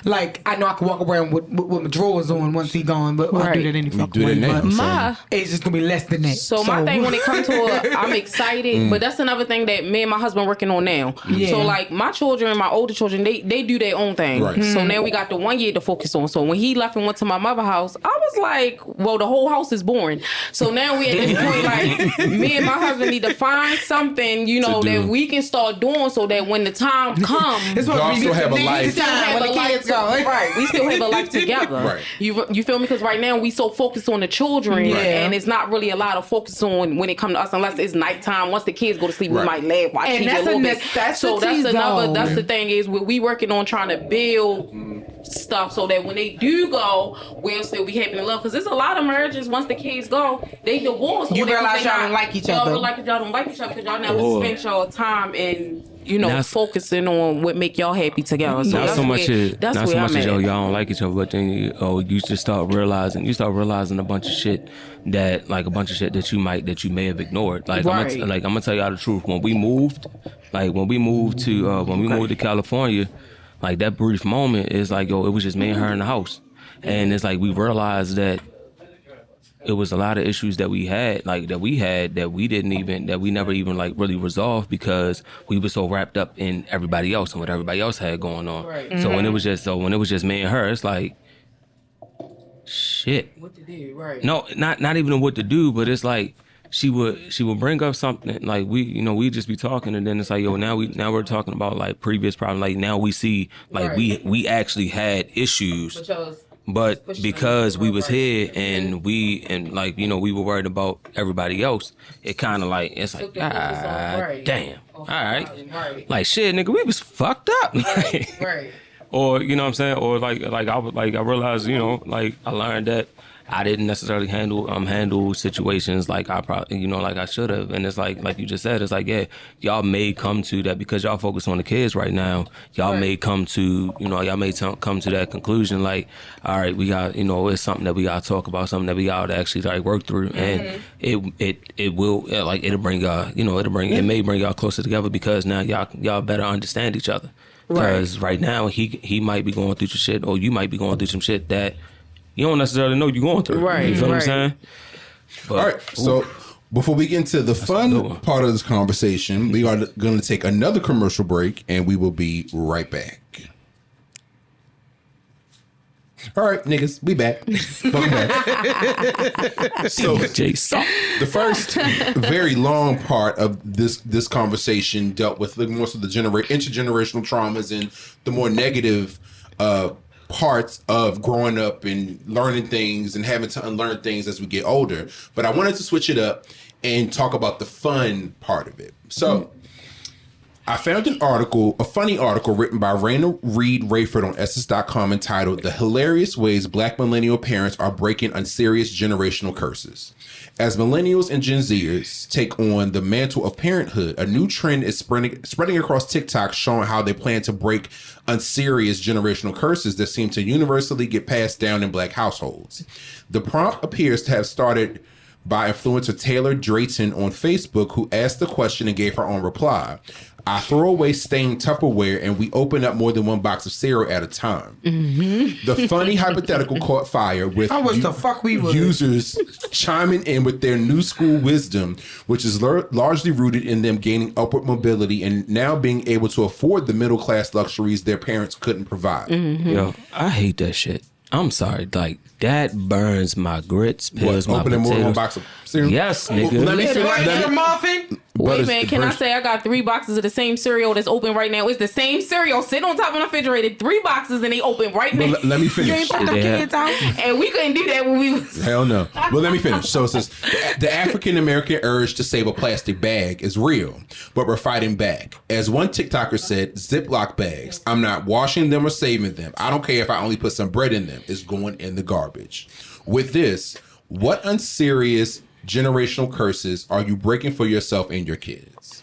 Like I know I can walk around with my drawers on once he's gone, but I'll do that any fucking way. But it's just gonna be less than that. So my thing when it comes to I'm excited, but that's another thing that me and my husband working on now. Yeah. So like my children, my older children, they do their own thing. Right. So now we got the 1 year to focus on. So when he left and went to my mother's house, I was like, well, the whole house is boring. So now we at this point like me and my husband need to find something, you know, that we can start doing so that when the time comes, y'all still have a life. When the kids go, right? We still have a life together. Right. You feel me? Because right now we so focused on the children, and it's not really a lot of focus on when it comes to us unless it's nighttime. Once the kids go to sleep, we might laugh, watch TV a little bit. So that's another. That's the thing is we working on trying to build stuff so that when they do go, we'll still be happy and love. Because there's a lot of marriages once the kids go, they divorce. You realize y'all don't like each other. Y'all don't like each other because y'all never spent your time in focusing on what make y'all happy together. So not so much as y'all don't like each other, but then you just start realizing a bunch of shit that you may have ignored. Like I'm gonna tell y'all the truth. When we moved to California, like that brief moment is like, it was just me and her in the house. And it's like we realized that it was a lot of issues that we never even like really resolved because we were so wrapped up in everybody else and what everybody else had going on. Right. So when it was just me and her, it's like shit. What to do, right? No, not even what to do, but it's like she would bring up something like we just be talking and then it's like now we're talking about like previous problems. Like now we see like we actually had issues. But because we was here and we were worried about everybody else, it kind of like, it's like, damn, all right. Like, shit, nigga, we was fucked up. Right. Or, you know what I'm saying? Or I realized, I learned that I didn't necessarily handle situations like I probably, like I should have. And it's like you just said, it's like, yeah, y'all may come to that because y'all focus on the kids right now. Y'all may come to, come to that conclusion. Like, all right, we got, it's something that we got to talk about, something that we got to actually like work through. And it will, like, it'll bring y'all, it may bring y'all closer together because now y'all better understand each other. Because right now he might be going through some shit or you might be going through some shit that you don't necessarily know you're going through. Right. You feel what I'm saying? But, all right. So Before we get into the fun part of this conversation, we are going to take another commercial break, and we will be right back. All right, niggas, we back. Welcome back. So, the first very long part of this conversation dealt with more so the intergenerational traumas and the more negative parts of growing up and learning things and having to unlearn things as we get older. But I wanted to switch it up and talk about the fun part of it. So I found a funny article written by Raina Reed Rayford on Essence.com entitled "The Hilarious Ways Black Millennial Parents Are Breaking Unserious Generational Curses." As millennials and Gen Zers take on the mantle of parenthood, a new trend is spreading across TikTok showing how they plan to break unserious generational curses that seem to universally get passed down in Black households. The prompt appears to have started by influencer Taylor Drayton on Facebook, who asked the question and gave her own reply. I throw away stained Tupperware and we open up more than one box of cereal at a time. Mm-hmm. The funny hypothetical caught fire with users chiming in with their new school wisdom, which is largely rooted in them gaining upward mobility and now being able to afford the middle class luxuries their parents couldn't provide. Mm-hmm. Yo, I hate that shit. I'm sorry, like that burns my grits, pills, my potatoes. Opening more than one box of cereal? Yes, nigga. Let me finish your muffin. Wait a minute, can I say I got 3 boxes of the same cereal that's open right now? It's the same cereal sitting on top of the refrigerator, 3 boxes and they open right now. Let me finish. You ain't put them kids out? And we couldn't do that when we was... Hell no. Well, let me finish. So it says, the African-American urge to save a plastic bag is real, but we're fighting back. As one TikToker said, Ziploc bags, I'm not washing them or saving them. I don't care if I only put some bread in them. It's going in the garbage. With this, what unserious generational curses are you breaking for yourself and your kids?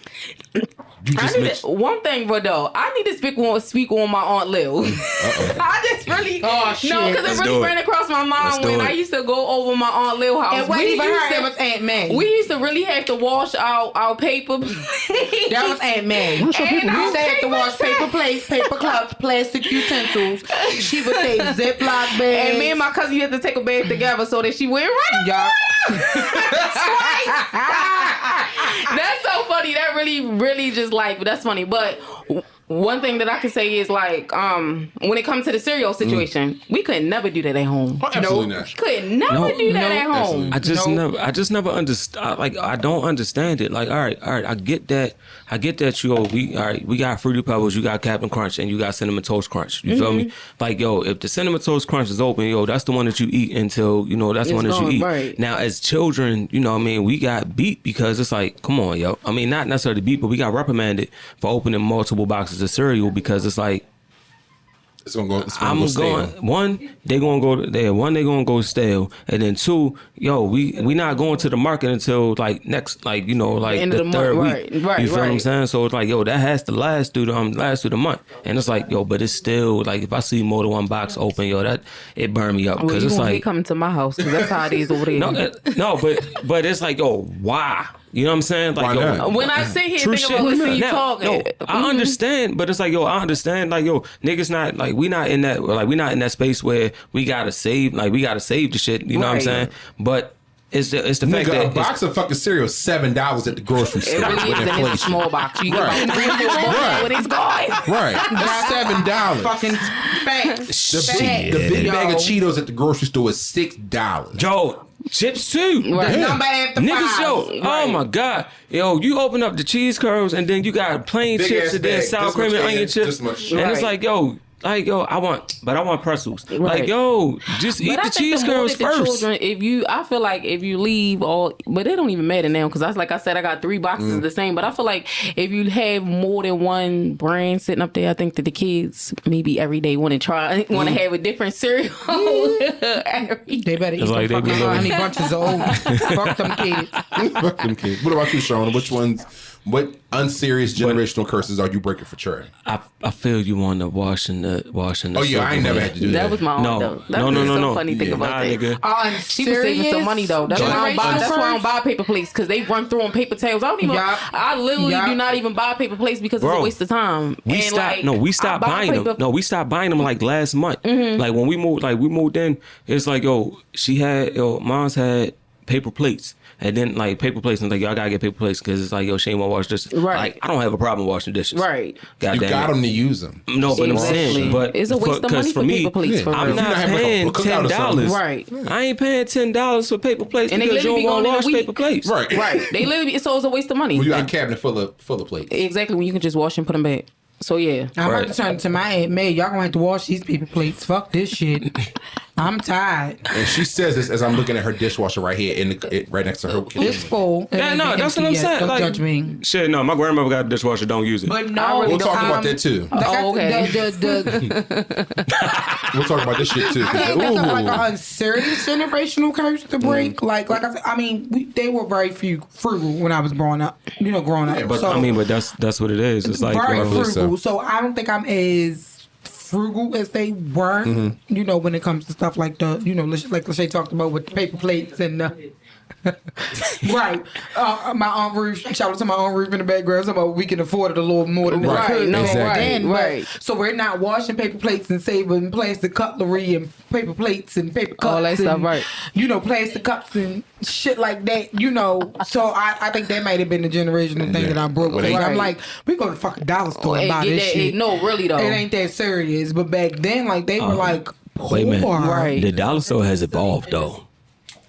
One thing, though, I need to speak on my Aunt Lil. I just really because it really ran across my mind when I used to go over my Aunt Lil house. And what even her, it was Aunt May. We used to really have to wash our paper plates. That was Aunt May. We used to have to wash paper plates, paper cups, plastic utensils. She would take Ziploc bags. And me and my cousin used to take a bath together so that she went right. That's so funny. That really just like, that's funny. But one thing that I can say is like, when it comes to the cereal situation, we could never do that at home. Oh, absolutely not. We could never do that at home. I just never understand. Like, I don't understand it. Like, all right, I get that. We got Fruity Pebbles, you got Captain Crunch, and you got Cinnamon Toast Crunch. You feel me? Like, if the Cinnamon Toast Crunch is open, that's the one that you eat until, that's the one that you eat. Right. Now, as children, we got beat because it's like, come on, yo. I mean, not necessarily beat, but we got reprimanded for opening multiple boxes of cereal because it's like, One, they gonna go there. One, they gonna go stale, and then 2, we not going to the market until like next, like the third week. Right, you feel what I'm saying? So it's like, that has to last through the month, and it's like, but it's still like if I see more than one box open, that it burn me up because it's like coming to my house because that's how it is over there. No, but it's like, why? You know what I'm saying? Like, when I sit here and think about listening you talking, I understand, but it's like, I understand, like, niggas not like we not in that space where we gotta save the shit. You know what I'm saying? But it's the fact that a box of fucking cereal is $7 at the grocery store. It really is, and it's a small box. You get about 3 or 4 boxes when it's gone. Right, that's $7. Fucking facts. The big bag of Cheetos at the grocery store is $6. Yo. Chips too. Right. Number after niggas, 5. Right. Oh my God. You open up the cheese curls and then you got plain big chips and then sour cream and onion chips. And it's like, I want pretzels. Right. Like, just eat the cheese curls first. Children, I feel like if you leave but it don't even matter now because like I said, I got 3 boxes of the same. But I feel like if you have more than one brand sitting up there, I think that the kids maybe every day want to have a different cereal. They better eat like fucking honey bunches of oats. Fuck them kids. Fuck them kids. What about you, Shauna? What unserious generational curses are you breaking for Trey? I feel you on the washing the. Oh yeah, I ain't never had to do that. That was my own though. That was so funny thing about that. Nigga. She was saving some money though. That's why I don't buy paper plates because they run through on paper towels. I literally do not even buy paper plates because it's a waste of time. We stopped buying them. No, we stopped buying them like last month. Like when we moved in, it's like mom's had paper plates. And then like paper plates, and like y'all gotta get paper plates because it's like yo, she ain't wanna wash dishes. Right. Like I don't have a problem washing dishes. Right. God You damn got it. them to use them. No, but I'm saying, but it's a waste of money for me, paper plates. For I'm real. not having paying a cookout or something. $10. Right. I ain't paying $10 for paper plates And they because you literally don't want be to going wash in a paper week. plates. Right. Right. They literally, so it's a waste of money. Well, you got a cabinet full of plates. Exactly, when you can just wash and put them back. So yeah. I'm Right. about to turn to my Aunt May. Y'all gonna have to wash these paper plates. Fuck this shit. I'm tired. And she says this as I'm looking at her dishwasher right here, right next to her kitchen. It's full. It Yeah, ain't no, been that's what I'm empty yet. saying. Don't Like, judge me. shit, no, my grandmother got a dishwasher. Don't use it. But I no, really We'll talk don't- about that too. Oh, okay. We'll talk about this shit too. I think that's like Ooh. a unserious generational curse to break. Like I said, I mean, they were very frugal when I was growing up. Growing up. But so, I mean, but that's what it is. It's like very Rightfully frugal. so. So I don't think I'm as frugal as they were. When it comes to stuff like like Lashae talked about with the paper plates and. Right. My Aunt Ruth, shout out to my Aunt Ruth in the background, talking about we can afford it a little more than Right. we could. No, Exactly. Then, right. but- so we're not washing paper plates and saving plastic cutlery and paper plates and paper cups. All that stuff, and, right. Plastic cups and shit like that, So I think that might have been the generational thing that I broke. Well, Because I'm Right. like, we go to fucking dollar store and And buy get this that- shit. no, really though. It ain't that serious. But back then, like, they were like, wait a minute. poor. Right. The dollar store has evolved though.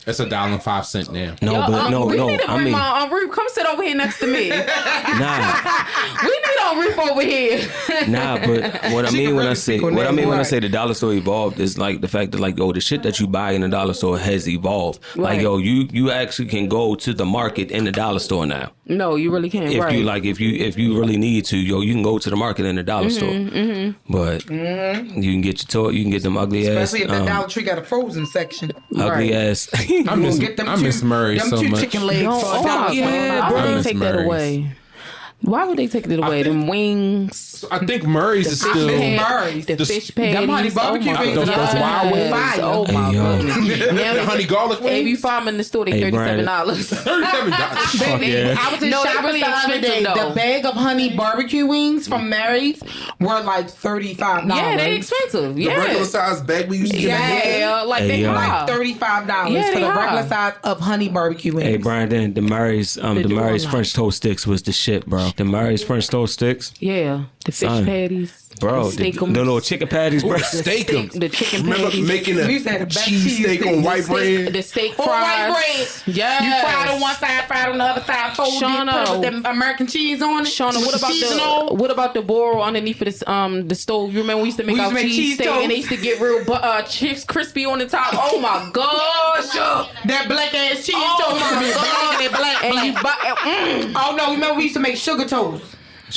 It's $1.05 now. No, Yo, but no. we need to I bring mean, my Aunt Ruth. Come sit over here next to me. nah, We need Aunt Ruth over here. nah. But what I She mean can when I really say speak on what I that, mean when I right. say the dollar store evolved is like the fact that like the shit that you buy in the dollar store has evolved. Like Right. you actually can go to the market in the dollar store now. No, you really can't. If right. if you really need to, you can go to the market in the dollar store. But you can get your toy, you can get them ugly Especially if ass, that Dollar Tree got a frozen section. ugly Right. ass. I miss Murray them so two much. chicken legs No, for oh $1.25. my yeah, God. bro. Why would Miss they take that Murray's. away? Why would they take it away? Them wings, I think Murray's is fish still. Murray's. the The- fish them honey patties. barbecue oh my wings Those God. wild wings. Fire. Oh my Hey, yo. goodness. Now The honey garlic if you wings. find them in the store, they Hey, $37. $37. Fuck yeah. I was in No, they Shoppers really the other day. expensive, though. The bag of honey barbecue wings from Mary's were like $35. Yeah, they expensive. The regular Yeah, size bag we used to get. yeah, like Hey, they yo. high. $35 Yeah, for they the are. regular size of honey barbecue wings. Hey Brandon, the Murray's doing French toast sticks was the shit, bro. The Murray's French toast sticks, Yeah, the fish Son. patties, bro. the The steak 'em. little chicken patties, bro. Steak 'em. the chicken Remember patties. making We used to have a the best cheese steak cheese on steak. white bread? The steak On white fries. bread. Yes. You fried on one side, fried on the other side, folded Shauna. put them American cheese on it. Shauna, with what about seasonal. the what about the boil underneath of the stove? You remember we used to make We used our to make cheese cheese steak toast. and they used to get real chips crispy on the top. Oh my gosh! That black ass cheese Oh toast used to my be black and black. And you black. Oh no, remember we used to make sugar toast.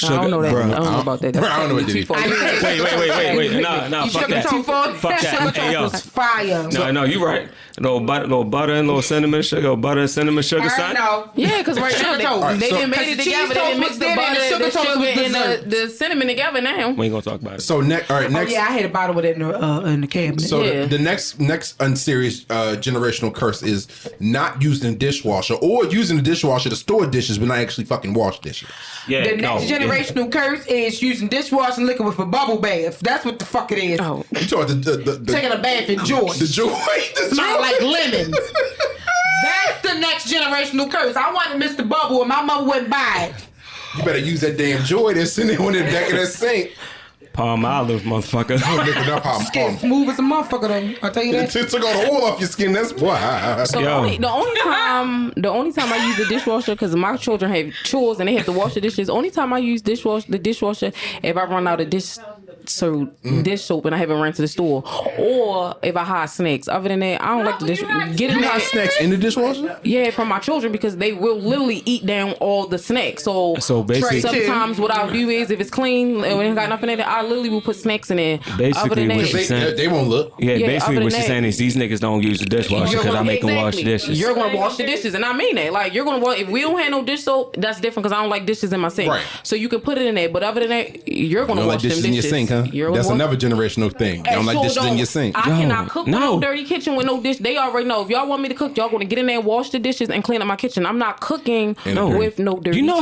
I don't know that. Bro, I don't know about that. Bro, I don't know what Too it far. is. Wait. Nah, You fuck took it that. too far. Fuck that. Hey, yo. Was fire. No, you right. Little butter and little cinnamon sugar, butter and cinnamon sugar, I son. know. Yeah, because right now Sugar toast. they so- didn't make it Cause the together. cheese They didn't toast mix was the then and butter, the sugar the toast sugar, was and dessert. the cinnamon together now. We ain't gonna talk about it. So next, all right, next. Yeah, I had a bottle of it in the cabinet. So Yeah. the next unserious generational curse is not using a dishwasher or using the dishwasher to store dishes but not actually fucking wash dishes. Yeah, The next generational curse is using dishwashing liquid for bubble baths. That's what the fuck it is. Oh, You talking the Taking a bath in joy. the joy, the Smell joy. like lemons. That's the next generational curse. I wanted Mr. Bubble and my mother wouldn't buy it. You better use that damn joy that's sitting there on the back of that sink. Palm Olive, motherfucker. Liquid up, Skin smooth as a motherfucker though. I'll tell you It that. took all the oil off your skin. That's why. So Yo. the only time I use the dishwasher, because my children have chores and they have to wash the dishes. Only time I use the dishwasher if I run out of dish soap and I haven't ran to the store, or if I hide snacks. Other than that, I don't like the dish. Get in You got there. snacks in the dishwasher? Yeah, from my children because they will literally eat down all the snacks. So basically, sometimes what I'll do is if it's clean and it ain't got nothing in it, I literally will put snacks in there. Basically, Other than what that, They won't look. yeah, Yeah, basically other what than she's that- saying is these niggas don't use the dishwasher because I make them wash dishes. You're gonna wash the dishes, and I mean that. Like you're gonna wash. If we don't have no dish soap, that's different because I don't like dishes in my sink. Right. So you can put it in there, but other than that, you're gonna You don't wash like them dishes in your dishes. sink, huh? That's another generational thing. You don't like dishes in your sink. I cannot cook with no dirty kitchen with no dish. They already know. If y'all want me to cook, y'all going to get in there, wash the dishes, and clean up my kitchen. I'm not cooking with no dirty kitchen. You know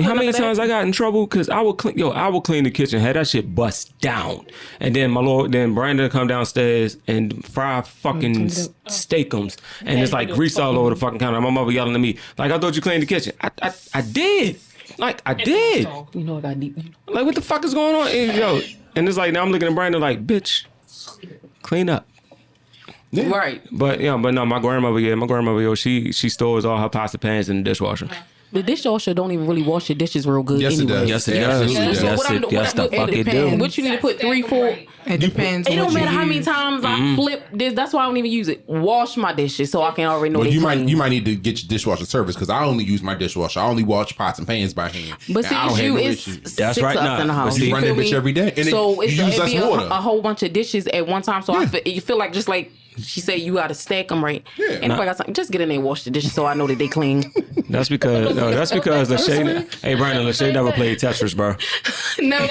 how many times I got in trouble because I would clean the kitchen, had that shit bust down, and then then Brandon come downstairs and fry fucking steakums, and it's like grease all over the fucking counter. My mother yelling at me like, I thought you cleaned the kitchen. I did. Like I did. You know I got deep. Like what the fuck is going on? And it's like now I'm looking at Brandon like, bitch, clean up. Yeah. Right. But no, my grandmother, she stores all her pots and pans in the dishwasher. The dishwasher don't even really wash your dishes real good anyway. Yes, it does. Yes, the fuck it do. What you need to put 3, 4. It depends. It don't matter how many times I flip this. That's why I don't even use it. Wash my dishes so I can already know. You might need to get your dishwasher service because I only use my dishwasher. I only wash pots and pans by hand. But see, it's that's 6 right of us in the house. You run that bitch every day, and so you use less water. A whole bunch of dishes at one time. So you feel like just like she said, you got to stack them right. Yeah. And if I got something, just get in there and wash the dishes so I know that they clean. That's because Lashae. Hey Brandon, Lashae never played Tetris, bro. Never.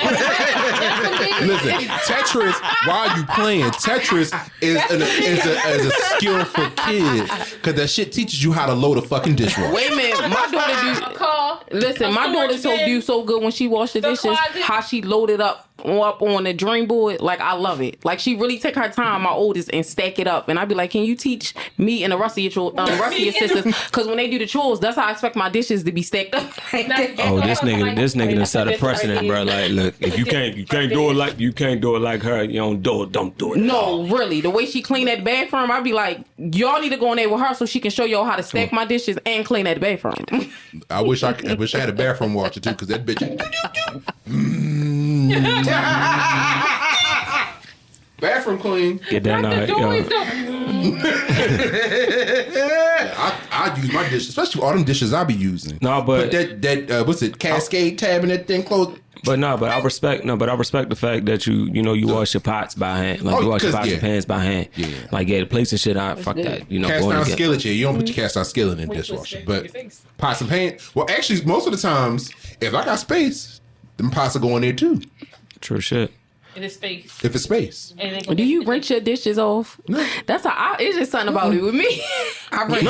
Listen, Tetris. While you playing, Tetris is a skill for kids because that shit teaches you how to load a fucking dishwasher. Wait a minute, my daughter do so good when she washed the dishes. How she loaded up on the dream board, like I love it. Like she really take her time, my oldest, and stack it up. And I'd be like, can you teach me and the rest of your sisters? Because when they do the chores, that's how I expect my dishes to be stacked up. Oh, this nigga done set a precedent, bro. Like, look, if you can't do it like her, you don't do it. No, really, the way she clean that bathroom, I'd be like, y'all need to go in there with her so she can show y'all how to stack my dishes and clean that bathroom. I wish I had a bathroom washer too, because that bitch. Bathroom clean. Get that night, I use my dishes, especially all them dishes I be using. No, but that what's it? Cascade tab and that thing closed. But I respect the fact that you wash your pots by hand, like you wash your pots and pans by hand. Yeah. Like the plates and shit. Fuck that. Cast iron skillet. You don't put your cast iron skillet in the dishwasher, but pots and pans. Well, actually, most of the times, if I got space, them pots will go in there too. True shit. It is space. If it's space. Do you rinse your dishes off? No. That's it's just something about it with me. I rinse.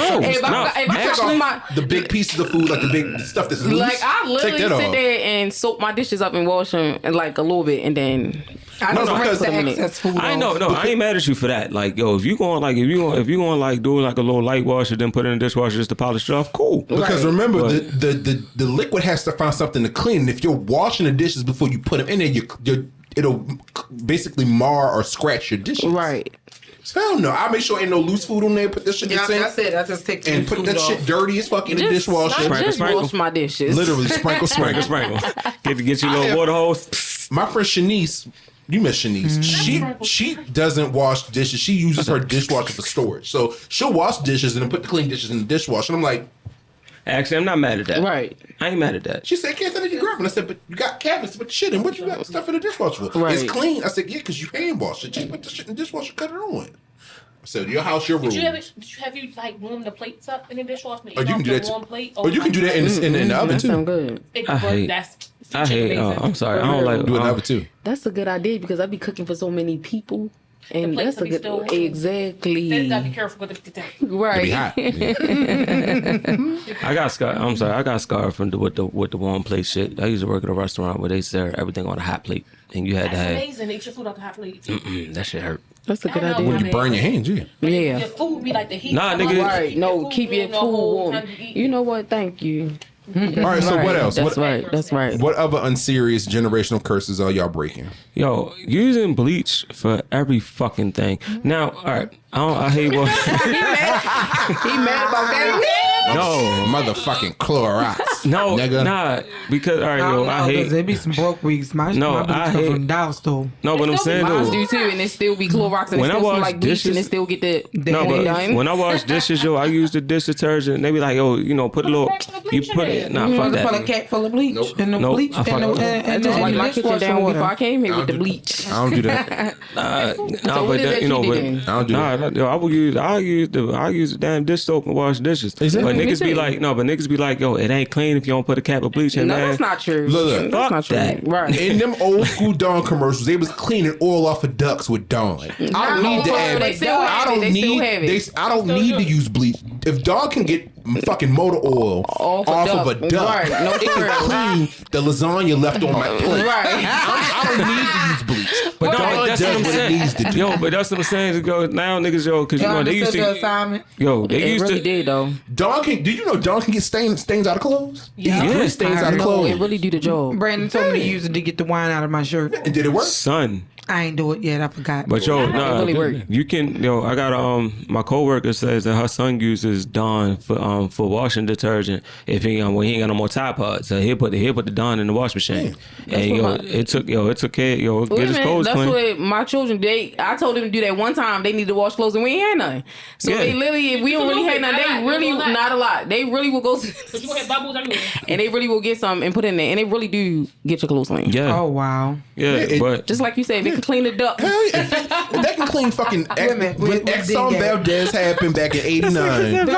The big pieces of food, like the big stuff that's loose. Like I literally sit there and soak my dishes up and wash them like a little bit, and then I ain't mad at you for that. Like, yo, if you going do like a little light wash and then put it in the dishwasher just to polish it off, cool. Because remember, the liquid has to find something to clean. And if you're washing the dishes before you put them in there, it'll basically mar or scratch your dishes. Right. So hell no. I make sure ain't no loose food on there. Put this shit in the sink. That's it. I just take and put that shit dirty as fuck in the dishwasher. Just wash my dishes. Literally sprinkle. Get your little water hose. My friend Shanice, you met Shanice. She doesn't wash dishes. She uses her dishwasher for storage. So she'll wash dishes and then put the clean dishes in the dishwasher. And I'm like, actually, I'm not mad at that. Right. I ain't mad at that. She said, can't send it to grab. And I said, but you got cabinets to put shit in. What you got stuff in the dishwasher for? Right. It's clean. I said, yeah, because you hand wash it. Just put the shit in the dishwasher, cut it on. I said, your house, your rule. Have you like warmed the plates up in the dishwasher? Or you can do that you can do that in the oven too. Good. I'm sorry. I don't like do it in the oven too. That's a good idea because I be cooking for so many people. And that's a good exactly. Then gotta be careful with the right. Be hot. I got scarred. I'm sorry. I got scarred from with the warm plate shit. I used to work at a restaurant where they serve everything on a hot plate, and you had to have. Amazing. Eat your food on a hot plate. That shit hurt. That's a good idea. When you burn your hands, yeah. Your food be like the heat. Nah, nigga. Right. No, keep your food warm. You know what? Thank you. All right, so what else? That's right. What other unserious generational curses are y'all breaking? Yo, using bleach for every fucking thing. Now, all right, I hate what he mad about that. No, motherfucking Clorox. No, nigga. Nah, because all right, I hate. There be some broke weeks. I hate from Dow's though. No, but I'm saying though, do too, and it still be Clorox and it still smell like bleach, and it still get the but when I wash dishes, yo, I use the dish detergent. And they be like, yo, put a little, you put it. Nah, fuck that. Put a cap full of bleach and the bleach and just wipe my kitchen down before I came here with the bleach. I don't do that. So what is that you do? I don't do that. I use the damn dish soap and wash dishes. But niggas be like, niggas be like, yo, it ain't clean if you don't put a cap of bleach in, No, man. that's not true. Look, That's not true. Right. In them old school Dawn commercials, they was cleaning oil off of ducks with Dawn. I don't need to add. They still have it. They still have it. I don't need to use bleach. If Dawn can get fucking motor oil off of a duck, right? No, it can clean the lasagna left on my plate. Right. I don't need to use bleach. But Dawn that's does what I'm what it saying. needs to do. Yo, but that's what I'm saying. To go now, niggas, yo, because you know they used the to. assignment. Yo, they It used really to. did though. Dawn can. Do you know Dawn can get stains out of clothes? Yeah. Stains out of No, clothes. it really do the job. Brandon told me to use it to get the wine out of my shirt. And did it work? Son. I ain't do it yet. I forgot. But yo, nah, really work. you can. Yo, I got my coworker says that her son uses Dawn for washing detergent. If he when he ain't got no more Tide Pods, so he'll put the Dawn in the wash machine. And it took care. Get his clothes That's clean. what my children. I told them to do that one time. They need to wash clothes and we ain't had none. So Yeah. they literally, if we don't really have none, Not a they lot. really Not a lot. not a lot. They really will go But you gonna have bubbles everywhere. and they really will get some and put in there, and they really do get your clothes clean. Yeah. Oh wow. Yeah. But Just like you said, they can clean the duck. Hell yeah. If they can clean fucking Women, we when did Exxon that. Valdez happened back in '89.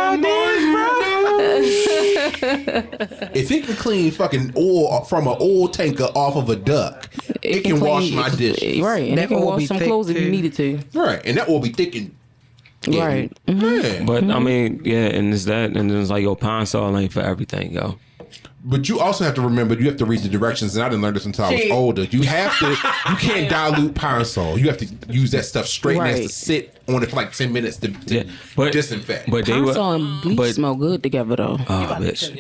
If it can clean fucking oil from an oil tanker off of a duck, it can wash clean- my dishes. Right, and That it can oil wash be some thick, clothes if you too. needed to. Right, and that will be thick and Right. yeah. But I mean, yeah, and it's that, and then it's like, yo, Pine Sol ain't for everything, yo. But you also have to remember, you have to read the directions, and I didn't learn this until I was Shit. older. You can't dilute Pine Sol. You have to use that stuff straight and it has to Right. sit on it for like 10 minutes to Yeah, but disinfect. But they Pine were. Sol and bleach but- smell good together though. Oh, bitch.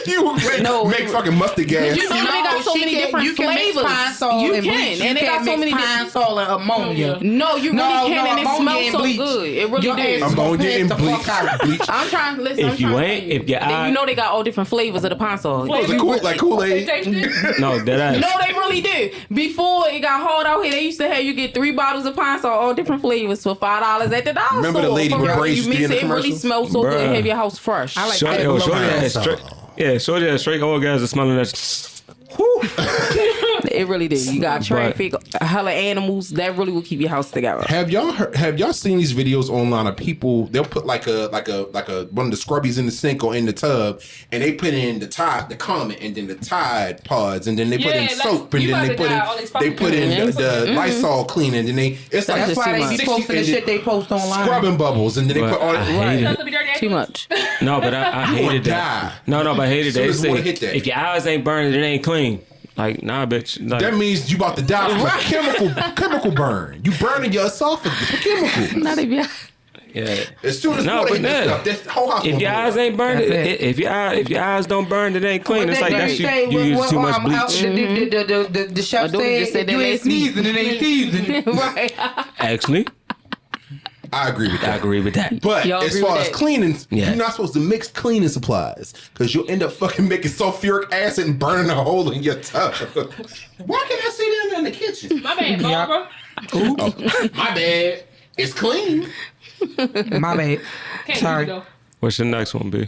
You make fucking mustard gas. You know they got so many different you can mix flavors. Pine Sol You and can, bleach. and they got so many Pine different. Sol and ammonia. No, you really can, and it ammonia smells and so bleach. good. It really Your do. ass Ammonia gonna and pass the bleach. fuck out. bleach. I'm trying to listen. If I'm you trying ain't- to if your eye- you know they got all different flavors of the Pine Sol. Like Kool-Aid. No, that ass. No, they really do. Before it got hard out here, they used to have you get 3 bottles of Pine Sol, all different flavors for $5 at the dollar store. Remember the lady For with real. braids You used to be mix in the it, it really commercials? smells so good Bruh. and have your house fresh. I like Shorty, that. yo, shorty Pine had Sol. straight. Yeah, shorty had straight orgasm smelling that. It really do. You got But- traffic, hella animals. That really will keep your house together. Have y'all seen these videos online of people? They'll put like a one of the scrubbies in the sink or in the tub, and they put in the Comet, and then the Tide Pods, and then they put in Yeah, like, soap, and you then about they to put die, all these in fucking the Lysol cleaner, and then it's like That's why they be much. posting the shit they post online. scrubbing bubbles, and then they But put all I hate it. Too much. No, but I hated gonna that. die. No, but I hated Soon that. They as the water say hit that. if your eyes ain't burning, it ain't clean. Like, nah, bitch. Like, That means you about to die from a chemical burn. You burning your esophagus with chemicals. Not even. yeah. As soon as No, water but hit that nah. stuff, that whole house. If gonna your blow eyes up. ain't burning, That's it. if your eyes don't burn, it ain't clean. It's like that's you use too much bleach. The chef My daughter just said said that you ain't last week. sneezing, it ain't seasoning. Right. Actually, I agree with that. I agree with that. But Y'all as agree far with as that? cleaning, Yeah. you're not supposed to mix cleaning supplies because you'll end up fucking making sulfuric acid and burning a hole in your tub. Why can't I see them in the kitchen? My bad, Barbara. Oh, my bad. It's clean. My bad. Can't Sorry. use it, though. What's your next one, B?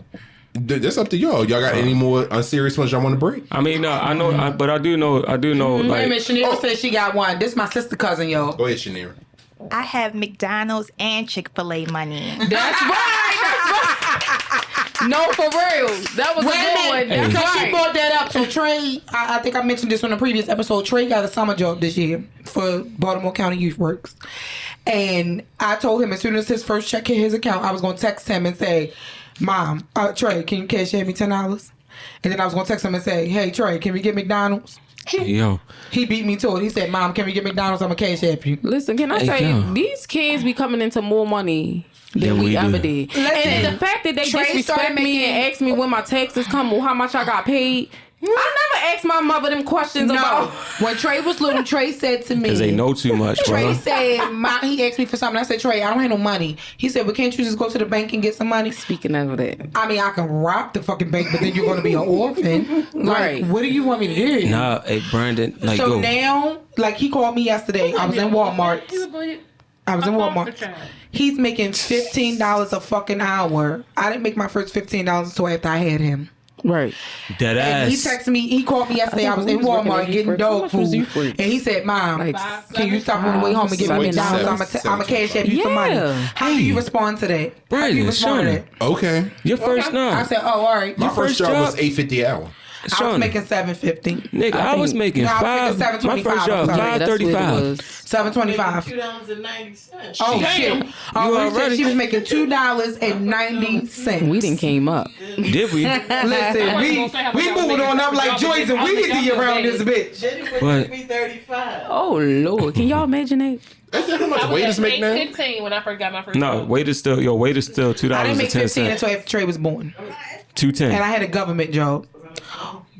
That's up to y'all. Y'all got any more unserious ones y'all want to break? I mean, no, I know, but I do know, Wait a minute, like, Chanel said she got one. This my sister cousin, yo. Go ahead, Shanira. I have McDonald's and Chick-fil-A money. That's right. No, for real. That was a good one. That's Because she right. brought that up. So Trey, I think I mentioned this on a previous episode. Trey got a summer job this year for Baltimore County Youth Works. And I told him as soon as his first check hit his account, I was going to text him and say, Mom, Trey, can you cash me $10? And then I was going to text him and say, hey, Trey, can we get McDonald's? yo, He beat me to it. He said, Mom, can we get McDonald's? I'm going to cash app you. Listen, can I Hey, tell yo. you, these kids be coming into more money Yeah, than we we ever do. did. And the fact that they Trey disrespect started me making- and ask me when my taxes come or how much I got paid, I never asked my mother them questions No. about. When Trey was little, Trey said to me, because they know too much, Trey bro. said, he asked me for something. I said, Trey, I don't have no money. He said, well, can't you just go to the bank and get some money? Speaking of that. I mean, I can rob the fucking bank, but then you're going to be an orphan. Like, Right. what do you want me to do? Nah, hey, Brandon, like, So yo, now, like, he called me yesterday. I was in Walmart. I was in Walmart. He's making $15 a fucking hour. I didn't make my first $15 until after I had him. Right. Dead And he ass. texted me. He called me yesterday. I was in Walmart getting dog food, and he said, "Mom, can you stop on the way home and give me $7? I'm a cash app you some money." How do you respond to that? How do you respond to that? Okay. Your first no. I said, "Oh, all right." My first job was $8.50 an hour. I was making $7.50. Nigga, I was making $5. My first job, $5.35. $7.25. $2.90. Oh shit! Oh, already? she was making $2.90. We didn't came up. Did we? Listen, we moving on up like Joyce, and we need to get around this bitch. What? Me 35. Oh Lord, can y'all imagine that? Is that how much I waiters was make at now? 15 when I first got my first No, job. weight is still $2.10. I didn't make 15 until after Trey was born, and $2.10. I had a government job.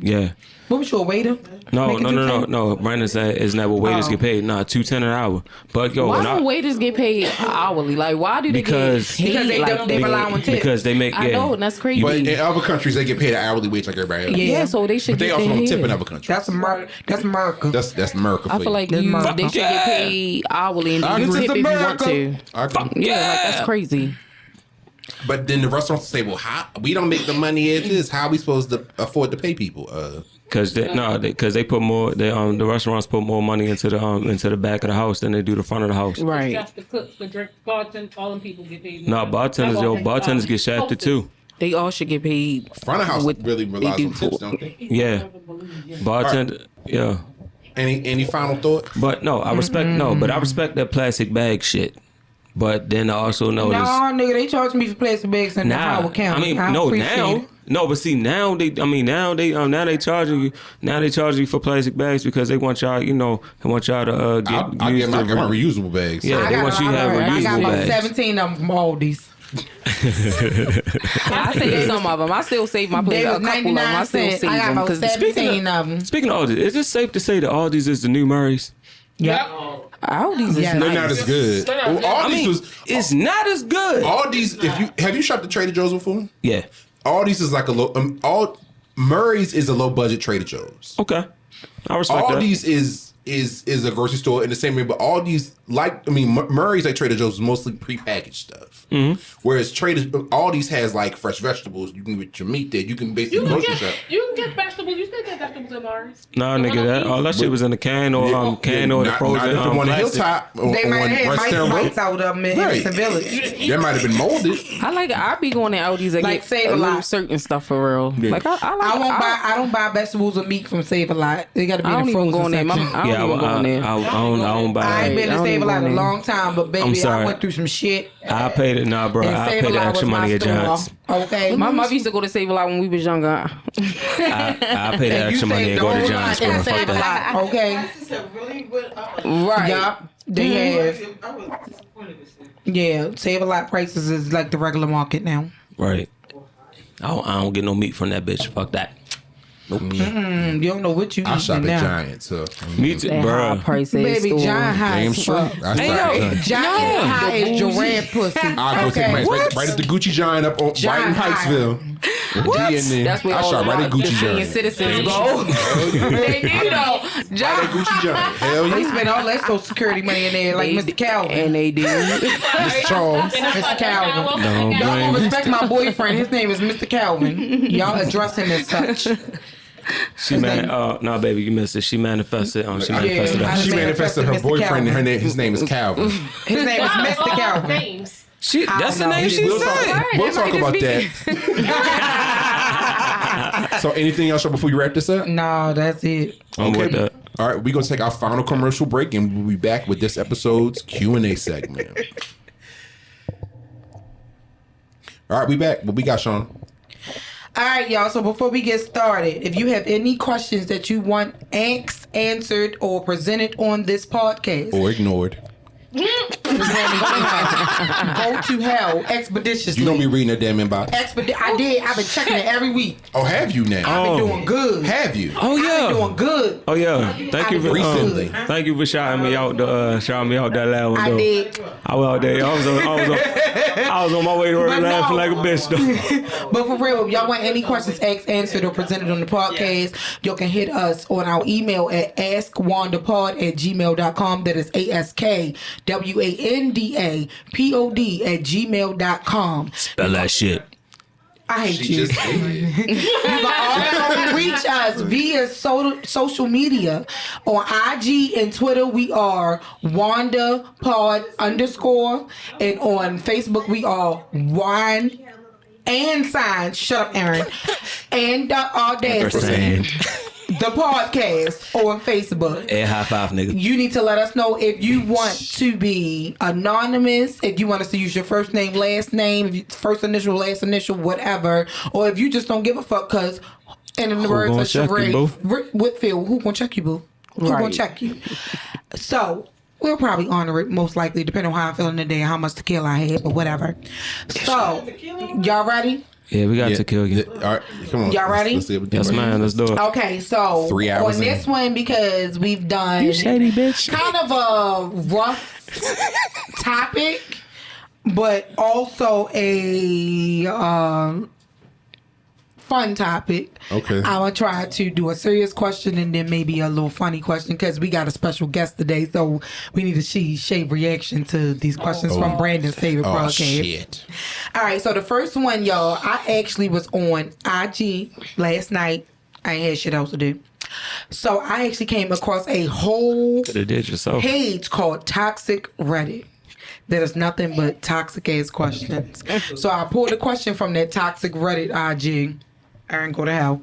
Yeah. What was you, a waiter? No. Making $2.10? Brandon said, isn't that what waiters get paid? Nah, $2.10 an hour. But yo, Why when don't waiters get paid hourly? Like, why do they Because- get paid Because they rely on tips. because they make I know, and that's crazy. But in other countries, they get paid an hourly wage like everybody else. Yeah. yeah, so they should But they get also their don't tip in head. other countries. That's America. That's America. That's America for I feel you. like That's they America. should get paid hourly and I you agree. tip This if is you want America. to. I agree. Yeah, like that's crazy. But then the restaurants say, well, how we don't make the money as is. How are we supposed to afford to pay people? Because they put more. The restaurants put more money into the back of the house than they do the front of the house. Right. Just the cook, the drink, bartender, all them people get paid. No, bartenders get shafted too. They all should get paid. Front of house What really they relies do on tips, for- don't they? Yeah, bartender. Yeah, Any final thoughts? but no, I respect that plastic bag shit. But then I also notice. No, nigga, they charge me for plastic bags in the Howard County. But see now they charging you. Now they charge you for plastic bags because they want y'all, they want y'all to get. I get my reusable bags. Yeah, they want you to have I got reusable about bags. 17 of them from Aldi's. I saved some of them. I still save my They plate. A was couple of them. 99 I still cents. save I got them. about 17 of them. Speaking of Aldi's, is it safe to say that Aldi's is the new Murray's? Yep. Aldi's is Yeah. They're nice. not as good. It's not as good. Aldi's. Have you shopped at Trader Joe's before? Yeah. Aldi's is like a low. Murray's is a low budget Trader Joe's. Okay. I respect Aldi's is a grocery store in the same way, but Aldi's Murray's like Trader Joe's is mostly prepackaged stuff. Mm-hmm. Whereas Aldi's has like fresh vegetables. You can get your meat there. You can basically grocery shop. You can get vegetables. You still get vegetables at Mars. that. Nah, nigga, all that shit was in the can or or the not frozen the one in plastic. Hilltop. They might have mice bites out of them in Right. Innocent Village. That might have been molded. I be going to Aldi's and Like get Save a a little Lot. certain stuff for real. Yeah. Like I don't buy vegetables or meat from Save a Lot. They got to be I in don't the even frozen go in there. section. I don't even go in there. I don't buy I ain't that. been I to don't Save a even Lot go in a in there. long time, but baby, sorry. I went through some shit. I paid it, nah, bro. And I Save paid a the Lot extra was my money at store. Giants. Okay. My mother used to go to Save a Lot when we was younger. I paid the extra money and go to Giants, bro. Fuck Save a that. Lot. Okay. This is a really good. Right. Yup. They have. I was disappointed with it. Yeah. Save a Lot prices is like the regular market now. Right. I don't get no meat from that bitch. Fuck that. Nope. You don't know what you I shop eating at now. Giants. So Me too, That high bro. price Baby, Giant high damn as straight. fuck. I shop at Giants. Giant high is giraffe pussy. I go take my right at the Gucci Giant up on right in Giant high. Pikesville. What? And then That's where I all shop right at the Gucci senior Giant. citizens go. They do though. Right at Gucci Giant. Hell They yeah. spend all that social security money in there, like Mr. Calvin. And they do. Mr. Charles. Mr. Calvin. No, Y'all blame. don't respect my boyfriend. His name is Mr. Calvin. Y'all address him as such. She no, baby, you missed it. She manifested. She Yeah, manifested. I that. She manifested her Mr. boyfriend. Calvin. His name is Calvin. His name is Mr. Calvin. Names. That's the know. name she We'll said. talk about that. So, anything else before you wrap this up? No, that's it. I'm with that. All right, we're gonna take our final commercial break, and we'll be back with this episode's Q&A segment. All right, we back. What we got, Shauna? All right, y'all. So before we get started, if you have any questions that you want asked, answered, or presented on this podcast, Or ignored. go to hell expeditiously. You don't be reading that damn inbox. I did. I've been checking it every week. Oh, have you now? I've been doing good. Have you? Oh I've been yeah. doing good. Oh yeah. Thank you for Recently. thank you for shouting me out. Shouting me out that loud I though. did. I was out there. I was on my way to work But laughing no. like a bitch though. But for real, if y'all want any questions asked, answered, or presented on the podcast, you can hit us on our email at askwandapod@gmail.com. That is ASKWANDAPOD@gmail.com. Spell that shit. I hate She you. just did. You can also reach us via social media. On IG and Twitter, we are WandaPod_. And on Facebook, we are Wine and Sign. Shut up, Aaron. And the Audacity. The podcast on Facebook. Hey, high five, nigga. You need to let us know if you want to be anonymous, if you want us to use your first name, last name, if you, first initial, last initial, whatever, or if you just don't give a fuck. Because, and in the words of Sheree Whitfield, who gonna check you, boo? Who gonna check you? So we'll probably honor it, most likely, depending on how I'm feeling today and how much tequila I had, but whatever. So, y'all ready? Yeah, we got to kill you. All right, come on. Y'all ready? Let's see what Yes, man. Let's do it. Okay, so 3 hours on in. this one, because we've done You shady bitch. kind of a rough topic, but also a fun topic. Okay. I'm gonna try to do a serious question and then maybe a little funny question because we got a special guest today, so we need to see Shade reaction to these questions from Brandon's favorite podcast. Shit. All right, so the first one, y'all, I actually was on IG last night. I ain't had shit else to do. So I actually came across a whole Could have did yourself. page called Toxic Reddit. That is nothing but toxic ass questions. So I pulled a question from that Toxic Reddit IG. Aaron, go to hell.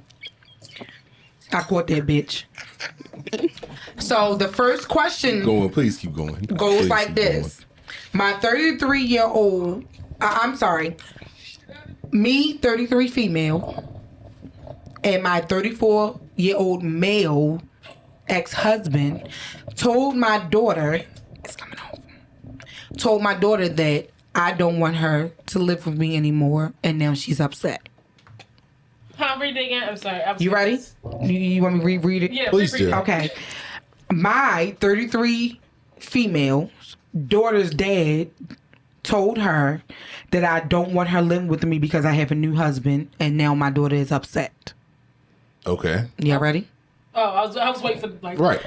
I caught that bitch. So the first question Going, please keep going. goes Please like keep this. My 33-year-old, I'm sorry, me, 33 female, and my 34-year-old male ex-husband told my daughter, it's coming home, told my daughter that I don't want her to live with me anymore, and now she's upset. I'll read it again. I'm sorry. You ready? You want me to reread it? Yeah, Please reread do. it. Okay. My 33 female daughter's dad told her that I don't want her living with me because I have a new husband, and now my daughter is upset. Okay. Y'all ready? Oh, I was waiting for like. Right.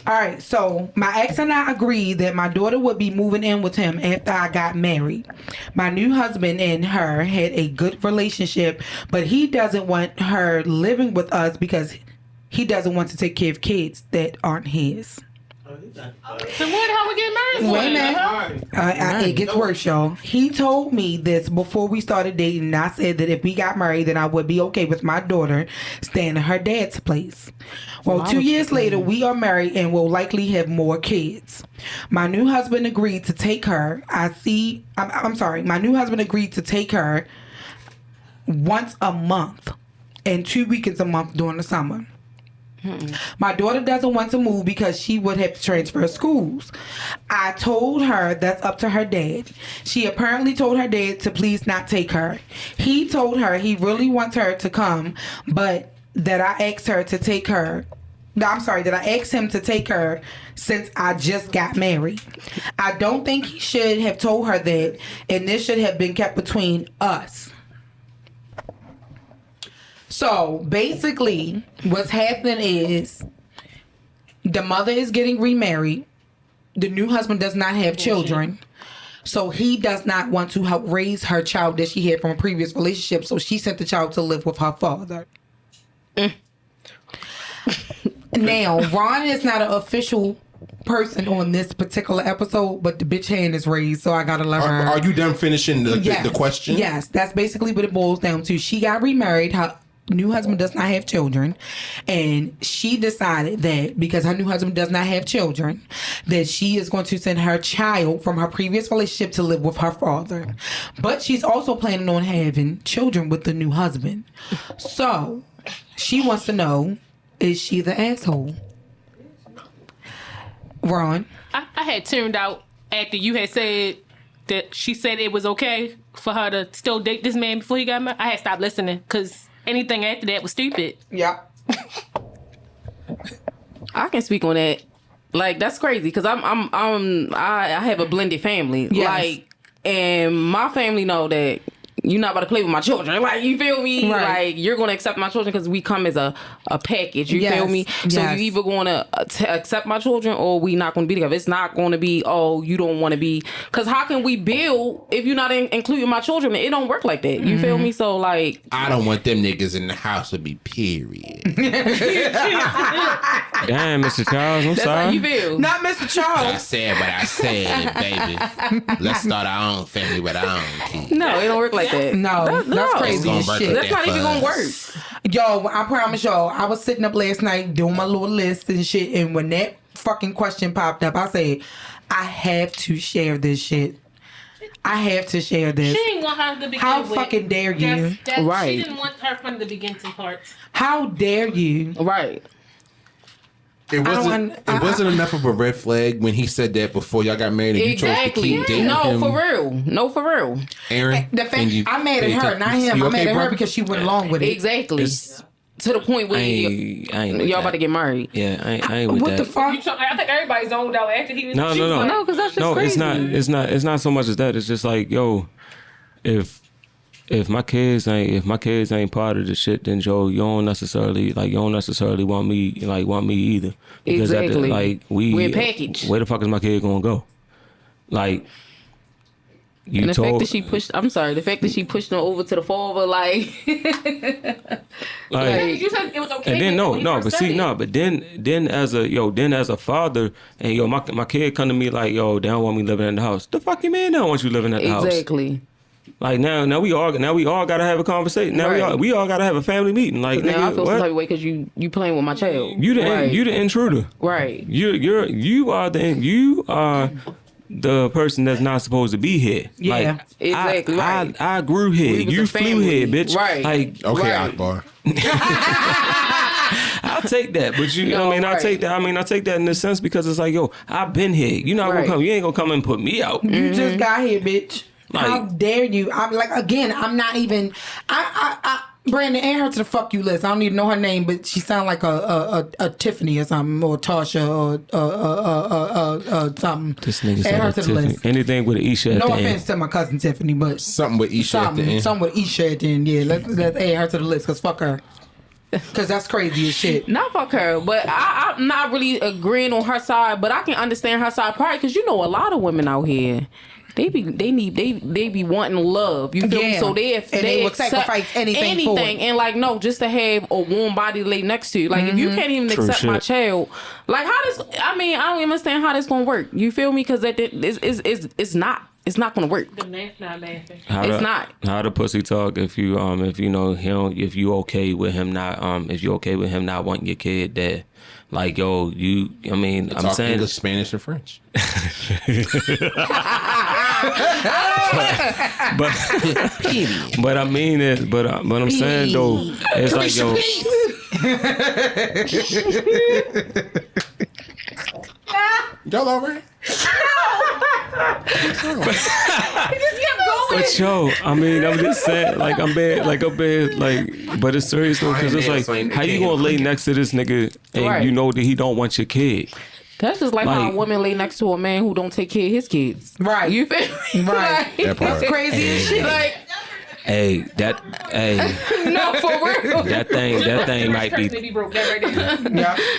All right, so my ex and I agreed that my daughter would be moving in with him after I got married. My new husband and her had a good relationship, but he doesn't want her living with us because he doesn't want to take care of kids that aren't his. Then what? How we get married? Wait a minute. It gets worse, y'all. He told me this before we started dating, and I said that if we got married, then I would be okay with my daughter staying at her dad's place. Well, 2 years later, we are married and will likely have more kids. My new husband agreed to take her. I'm sorry. My new husband agreed to take her once a month and 2 weekends a month during the summer. My daughter doesn't want to move because she would have to transfer schools. I told her that's up to her dad. She apparently told her dad to please not take her. He told her he really wants her to come, but that I asked her to take her. I'm sorry, that I asked him to take her since I just got married. I don't think he should have told her that, and this should have been kept between us. So basically, what's happening is the mother is getting remarried. The new husband does not have children. So he does not want to help raise her child that she had from a previous relationship. So she sent the child to live with her father. Now, Ron is not an official person on this particular episode, but the bitch hand is raised, so I gotta let her. Are you done finishing the question? Yes, that's basically what it boils down to. She got remarried. Her new husband does not have children, and she decided that because her new husband does not have children, that she is going to send her child from her previous relationship to live with her father. But she's also planning on having children with the new husband. So she wants to know, is she the asshole? Ron? I had tuned out after you had said that she said it was okay for her to still date this man before he got married. I had stopped listening because anything after that was stupid. Yeah. I can speak on that. Like, that's crazy because I have a blended family. Yes. Like, and my family know that you're not about to play with my children. Like, you feel me? Right. Like, you're going to accept my children because we come as a package. You Yes, feel me? So yes. you either going to accept my children or we not going to be together. It's not going to be, oh, you don't want to be. Because how can we build if you're not including my children? It don't work like that. You feel me? So, like. I don't want them niggas in the house with me, period. Damn, Mr. Charles, I'm That's sorry. how you feel. Not Mr. Charles. I said what I said, baby. Let's start our own family with our own kids. No, it don't work like that. No, that's crazy as shit. That's not even going to work. Yo, I promise y'all, I was sitting up last night doing my little list and shit, and when that fucking question popped up, I said, I have to share this shit. I have to share this. She didn't want her to begin How with. fucking dare you? Right. She didn't want her from the beginning parts. How dare you? Right. It wasn't enough of a red flag when he said that before y'all got married and you chose to keep dating him. For real. No, for real. Aaron, The fact, I'm mad at her, not him. I'm mad at her because she went along with it. Exactly. To the point where I ain't with y'all that. about to get married. Yeah, I ain't with What that. the fuck? I think everybody's zoned out after he was. No, because that's just no, crazy. it's not so much as that. It's just like, yo, if my kids ain't part of the shit, then Joe, you don't necessarily want me either. Because Exactly. We're a package. Where the fuck is my kid gonna go? Like, you And the told fact that she pushed him over to the father, like You said it was okay. and then when he first said it. but then as a father, and my kid come to me like, yo, they don't want me living in the house. The fuck you mean they don't want you living in the house? exactly. Like now we all gotta have a conversation. Now Right. we all gotta have a family meeting. Like, Now I nigga, feel some type what? of way because you playing with my child. You the right. you the intruder. right. You are the person that's not supposed to be here. Yeah. Like, Exactly, right. I grew here. We was You a flew family. here, bitch. Right. Like, okay, Right. Akbar. I'll take that, but I take that. I take that in the sense because it's like, yo, I've been here. You're not Right. gonna come. You ain't gonna come and put me out. You just got here, bitch. How Like- dare you? I'm like, again, I'm not even. Brandon, add her to the fuck you list. I don't even know her name, but she sound like a Tiffany or something, or Tasha or something. This nigga Add her said to the Tiffany. list. Anything with an Isha at No the offense end. to my cousin Tiffany, but Something with Isha at the end. something with Isha at the end. Yeah, let's add her to the list because fuck her. Because that's crazy as shit. Not fuck her, but I'm not really agreeing on her side. But I can understand her side part because a lot of women out here. They be wanting love. You feel me? Yeah. So they would accept sacrifice anything for it. and like no, just to have a warm body lay next to you. Like if you can't even True accept my shit. child, like how this? I mean, I don't even understand how this gonna work. You feel me? Because it's not. It's not gonna work. The man's not laughing. It's not. How the pussy talk if you if you okay with him not wanting your kid there. Like, yo, I'm Talk saying English, Spanish, and French. but I mean it, but I'm saying though, it's like, yo, Y'all all right? but yo, I'm just saying, like, I'm bad, but it's serious though, because it's like, how you gonna lay next to this nigga and Right. you know that he don't want your kid? That's just like how Like- a woman lay next to a man who don't take care of his kids. Right. You feel me? Right. That part. That's crazy as shit. Like, Hey, no, for real. that thing might be. Maybe broke that right there.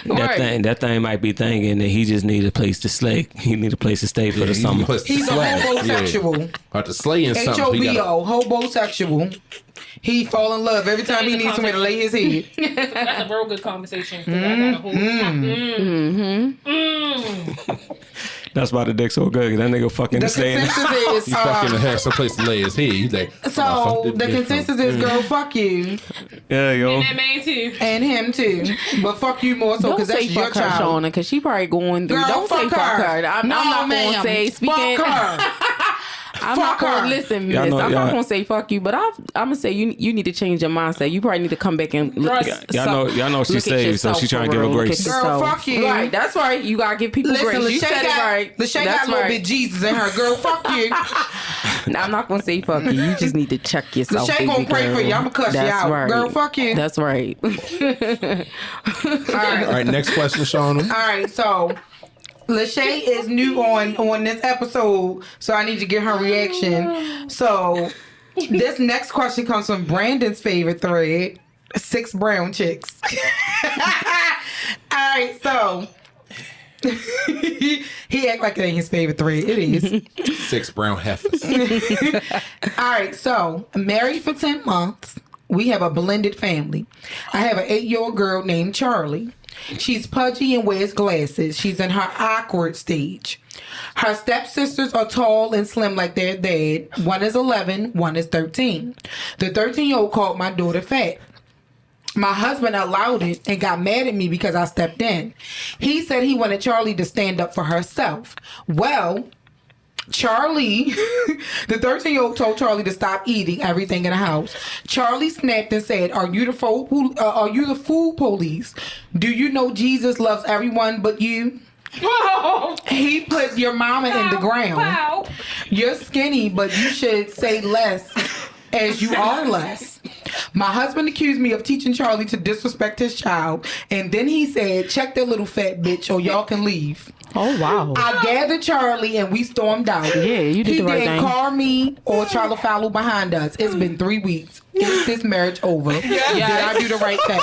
Yeah. That thing might be thinking that he just need a place to slay. He need a place to stay for the summer. He's a homosexual. About to slay in something. He gotta- HOBO, homosexual. He fall in love every time he needs somewhere to lay his head. That's a real good conversation. 'Cause I got a whole That's why the dick so good. 'Cause that nigga fucking The saying. consensus He is, fucking have some place to lay his head. He's like, so the consensus is, girl, fuck you, Yeah, yo. that man too. and him too, but fuck you more so Don't because say that's your fuck her, child. Shauna, because she probably going through. Girl, Don't say fuck her. I'm not ma'am. going to say speaking. Fuck her. I'm not Fuck her. going to listen, Y'all miss. know- I'm y'all- not going to say fuck you, but I'm going to say you need to change your mindset. You probably need to come back and look. Right. Y'all know she look at saved, so yourself she trying to for give her real. Look grace. at Girl, yourself. fuck you. Right, that's right. You got to give people Listen, grace. You Lashae said it right. Lashae got That's a little right. bit Jesus in her. Girl, fuck you. I'm not going to say fuck you. You just need to check yourself, Lashae baby gonna pray girl. for you. I'ma cuss you That's out. Right. Girl, fuck you. That's right. All right. all right, next question, Shauna. All right, so Lashae is new on this episode, so I need to get her reaction. So This next question comes from Brandon's favorite thread, 6 brown chicks. All right, so he act like it ain't his favorite thread. It is. 6 brown heifers. All right, so married for 10 months. We have a blended family. I have an 8-year-old girl named Charlie. She's pudgy and wears glasses. She's in her awkward stage. Her stepsisters are tall and slim like their dad. One is 11, one is 13. The 13-year-old called my daughter fat. My husband allowed it and got mad at me because I stepped in. He said he wanted Charlie to stand up for herself. Well, Charlie, the 13-year-old told Charlie to stop eating everything in the house. Charlie snapped and said, are you the food police? Do you know Jesus loves everyone but you? He put your mama in the ground. Wow. You're skinny, but you should say less as you are less. My husband accused me of teaching Charlie to disrespect his child, and then he said, check that little fat bitch or y'all can leave. Oh, wow. I gathered Charlie and we stormed out. Yeah, you did the right thing. He didn't call me or Charlie followed behind us. It's been 3 weeks. Is this marriage over? Did I do the right thing?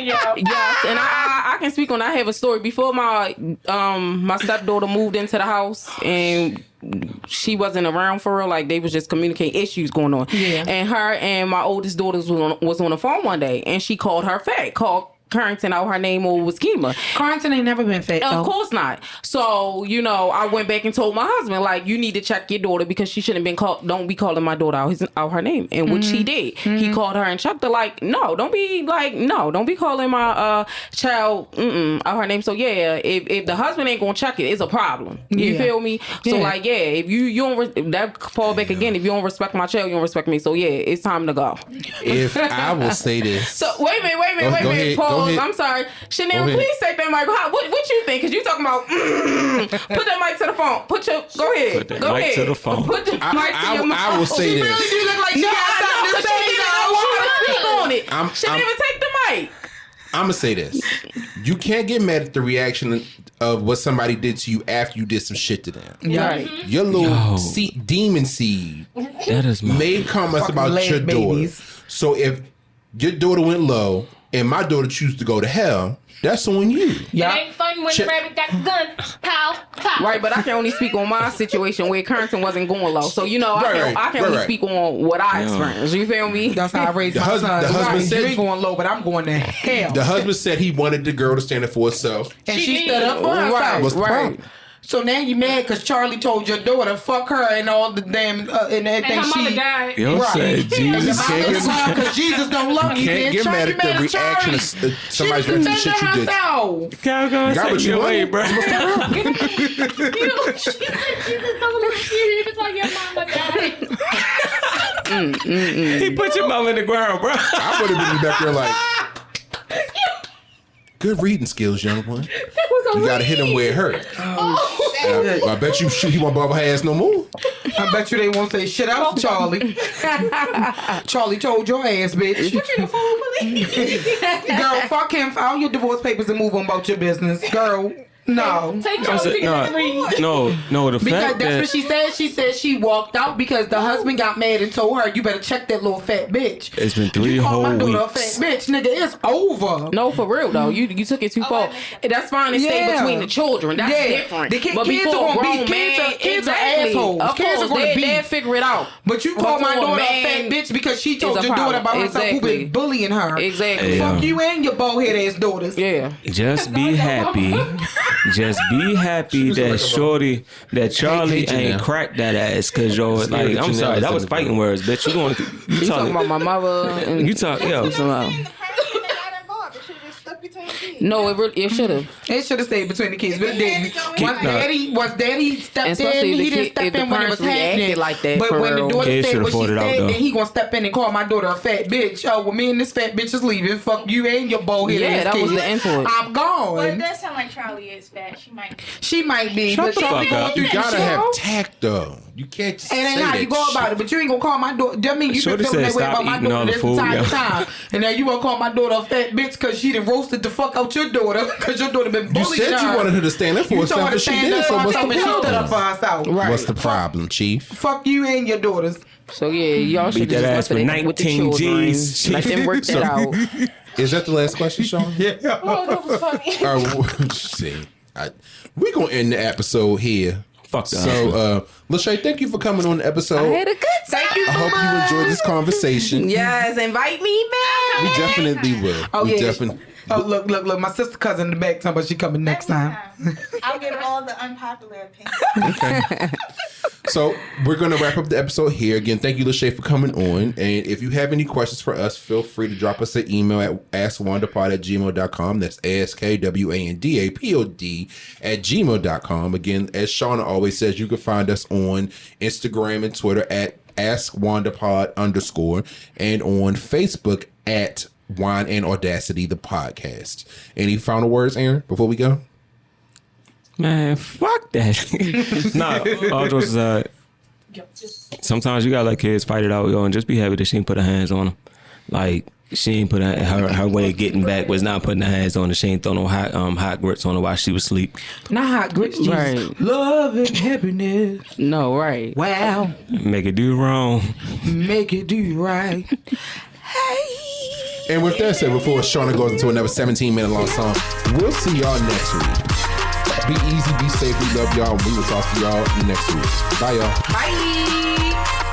Yes, and I can speak on. I have a story before my stepdaughter moved into the house and she wasn't around for her. Like they was just communicating issues going on. Yeah. And her and my oldest daughter was on the phone one day and she called her fat. Called Carrington out her name or was Kima. Carrington ain't never been fat. Of course not. So, I went back and told my husband, like, you need to check your daughter because she shouldn't been called, don't be calling my daughter out her name. And which he did. He called her and checked her like, don't be calling my child out her name. So yeah, if the husband ain't gonna check it, it's a problem. You feel me? So like, if you don't, that fall back again, if you don't respect my child, you don't respect me. So yeah, it's time to go. If I will say this. So wait a minute, pause. I'm sorry. Chanel, please take that mic. What you think? Because you talking about put that mic to the phone. Go ahead. Put that mic to the phone. Put the mic to your mouth. I will say this. Really do look like she got something to say. I want her to speak on it. She didn't even take the mic. I'm gonna say this. You can't get mad at the reaction of what somebody did to you after you did some shit to them. Right. Your little demon seed That is made comments about your daughter. So if your daughter went low and my daughter choose to go to hell, that's on you. It ain't fun when the rabbit got the gun. Pow, pow. Right, but I can only speak on my situation where Carrington wasn't going low. So, I can only speak on what I experienced. You feel me? That's how I raised my son. The husband said, you ain't going low, but I'm going to hell. The husband said he wanted the girl to stand up for herself. And she stood up for herself. What's the problem? So now you mad because Charlie told your daughter fuck her and all the damn and everything And her mother died. Yo said Jesus can't because Jesus don't love me. Can't get mad at the reaction of somebody's reaction to shit you did. Got what you want, bro. Jesus don't love you. It's like your mama died. He put your mom in the ground, bro. I would have been back there like, good reading skills, young one. You gotta hit him where it hurts. I bet you he won't bubble her ass no more. I bet you they won't say shit out to Charlie. Charlie told your ass, bitch. Girl, fuck him. File your divorce papers and move on about your business. Girl, no. Take your No, the Because fact that's that what she said. She said she walked out because the husband got mad and told her, you better check that little fat bitch. it's been 3 You call whole my daughter a weeks. fat bitch, nigga, it's over. No, for real though. You took it too far. That's fine to stay between the children. That's different. The kids but are before gonna grown be man, kids are assholes. Of Kids are course, gonna be. they'll figure it out. But you call my Before a daughter a man fat bitch because she told is a your daughter problem. about herself who been bullying her. Exactly. Fuck you and your bald-head ass daughters. Yeah. Just be happy. Just be happy that Shorty, that Charlie ain't cracked that ass. Cause like, I'm sorry, that was fighting words, bitch. You talking about my mother. And you talk, yo. No, it should have. It should have stayed between the kids, but it didn't. Once daddy stepped Especially in, if he the didn't kid- if step the in when it was parents reacted happening. like that, But for when the real. daughter Kids said should've what she fought it out, said, though. then he gonna step in and call my daughter a fat bitch. Oh, well, me and this fat bitch is leaving. Fuck you and your bald-head ass that was kids. the end to it. I'm Well, it gone. does sound like Charlie is fat. She might be. She might be, Shut but the she fuck be going up. through You some gotta shit. have tact though. You can't just It ain't say how that you go about shit. it, but you ain't gonna call my daughter. That mean you Shorty been feeling said that way stop about my eating all daughter the this food, entire yeah. time, and now you gonna call my daughter a fat bitch because she done roasted the fuck out your daughter because your daughter been You bullied. said you wanted her to stand up for You told herself, her to but she stand did. up So for what's the herself, and she stood up for problem? herself. Right. What's the problem, Chief? Fuck you and your daughters. So yeah, y'all should Beat that ass just left for it with the 19 children. G's. Let them work that out. Is that the last question, Shauna? Yeah. Oh, that was funny. See, we're gonna end the episode here. Fuck that. So, Lashae, thank you for coming on the episode. I had a good time. Thank you so I hope much. you enjoyed this conversation. Yes, invite me back. We definitely will. Oh, we yeah. definitely. Oh, look. My sister cousin in the back talking about she coming next time. I'll give all the unpopular opinions. So we're going to wrap up the episode here. Again, thank you, Lashae, for coming on. And if you have any questions for us, feel free to drop us an email at askwandapod@gmail.com. That's ASKWANDAPOD@gmail.com. Again, as Shauna always says, you can find us on Instagram and Twitter at AskWandaPod_ and on Facebook at Wine and Audacity, the podcast. Any final words, Aaron, before we go? Man, fuck that. Nah, all jokes aside, sometimes you gotta let kids fight it out, yo, and just be happy that she ain't put her hands on them. Like, she ain't put her way of getting back was not putting her hands on her. She ain't throw no hot grits on her while she was asleep. Not hot grits, Jesus. Right. Love and happiness. No, right. Wow. Make it do wrong. Make it do right. Hey. And with that said, before Shauna goes into another 17-minute long song, we'll see y'all next week. Be easy, be safe. We love y'all. We will talk to y'all next week. Bye, y'all. Bye.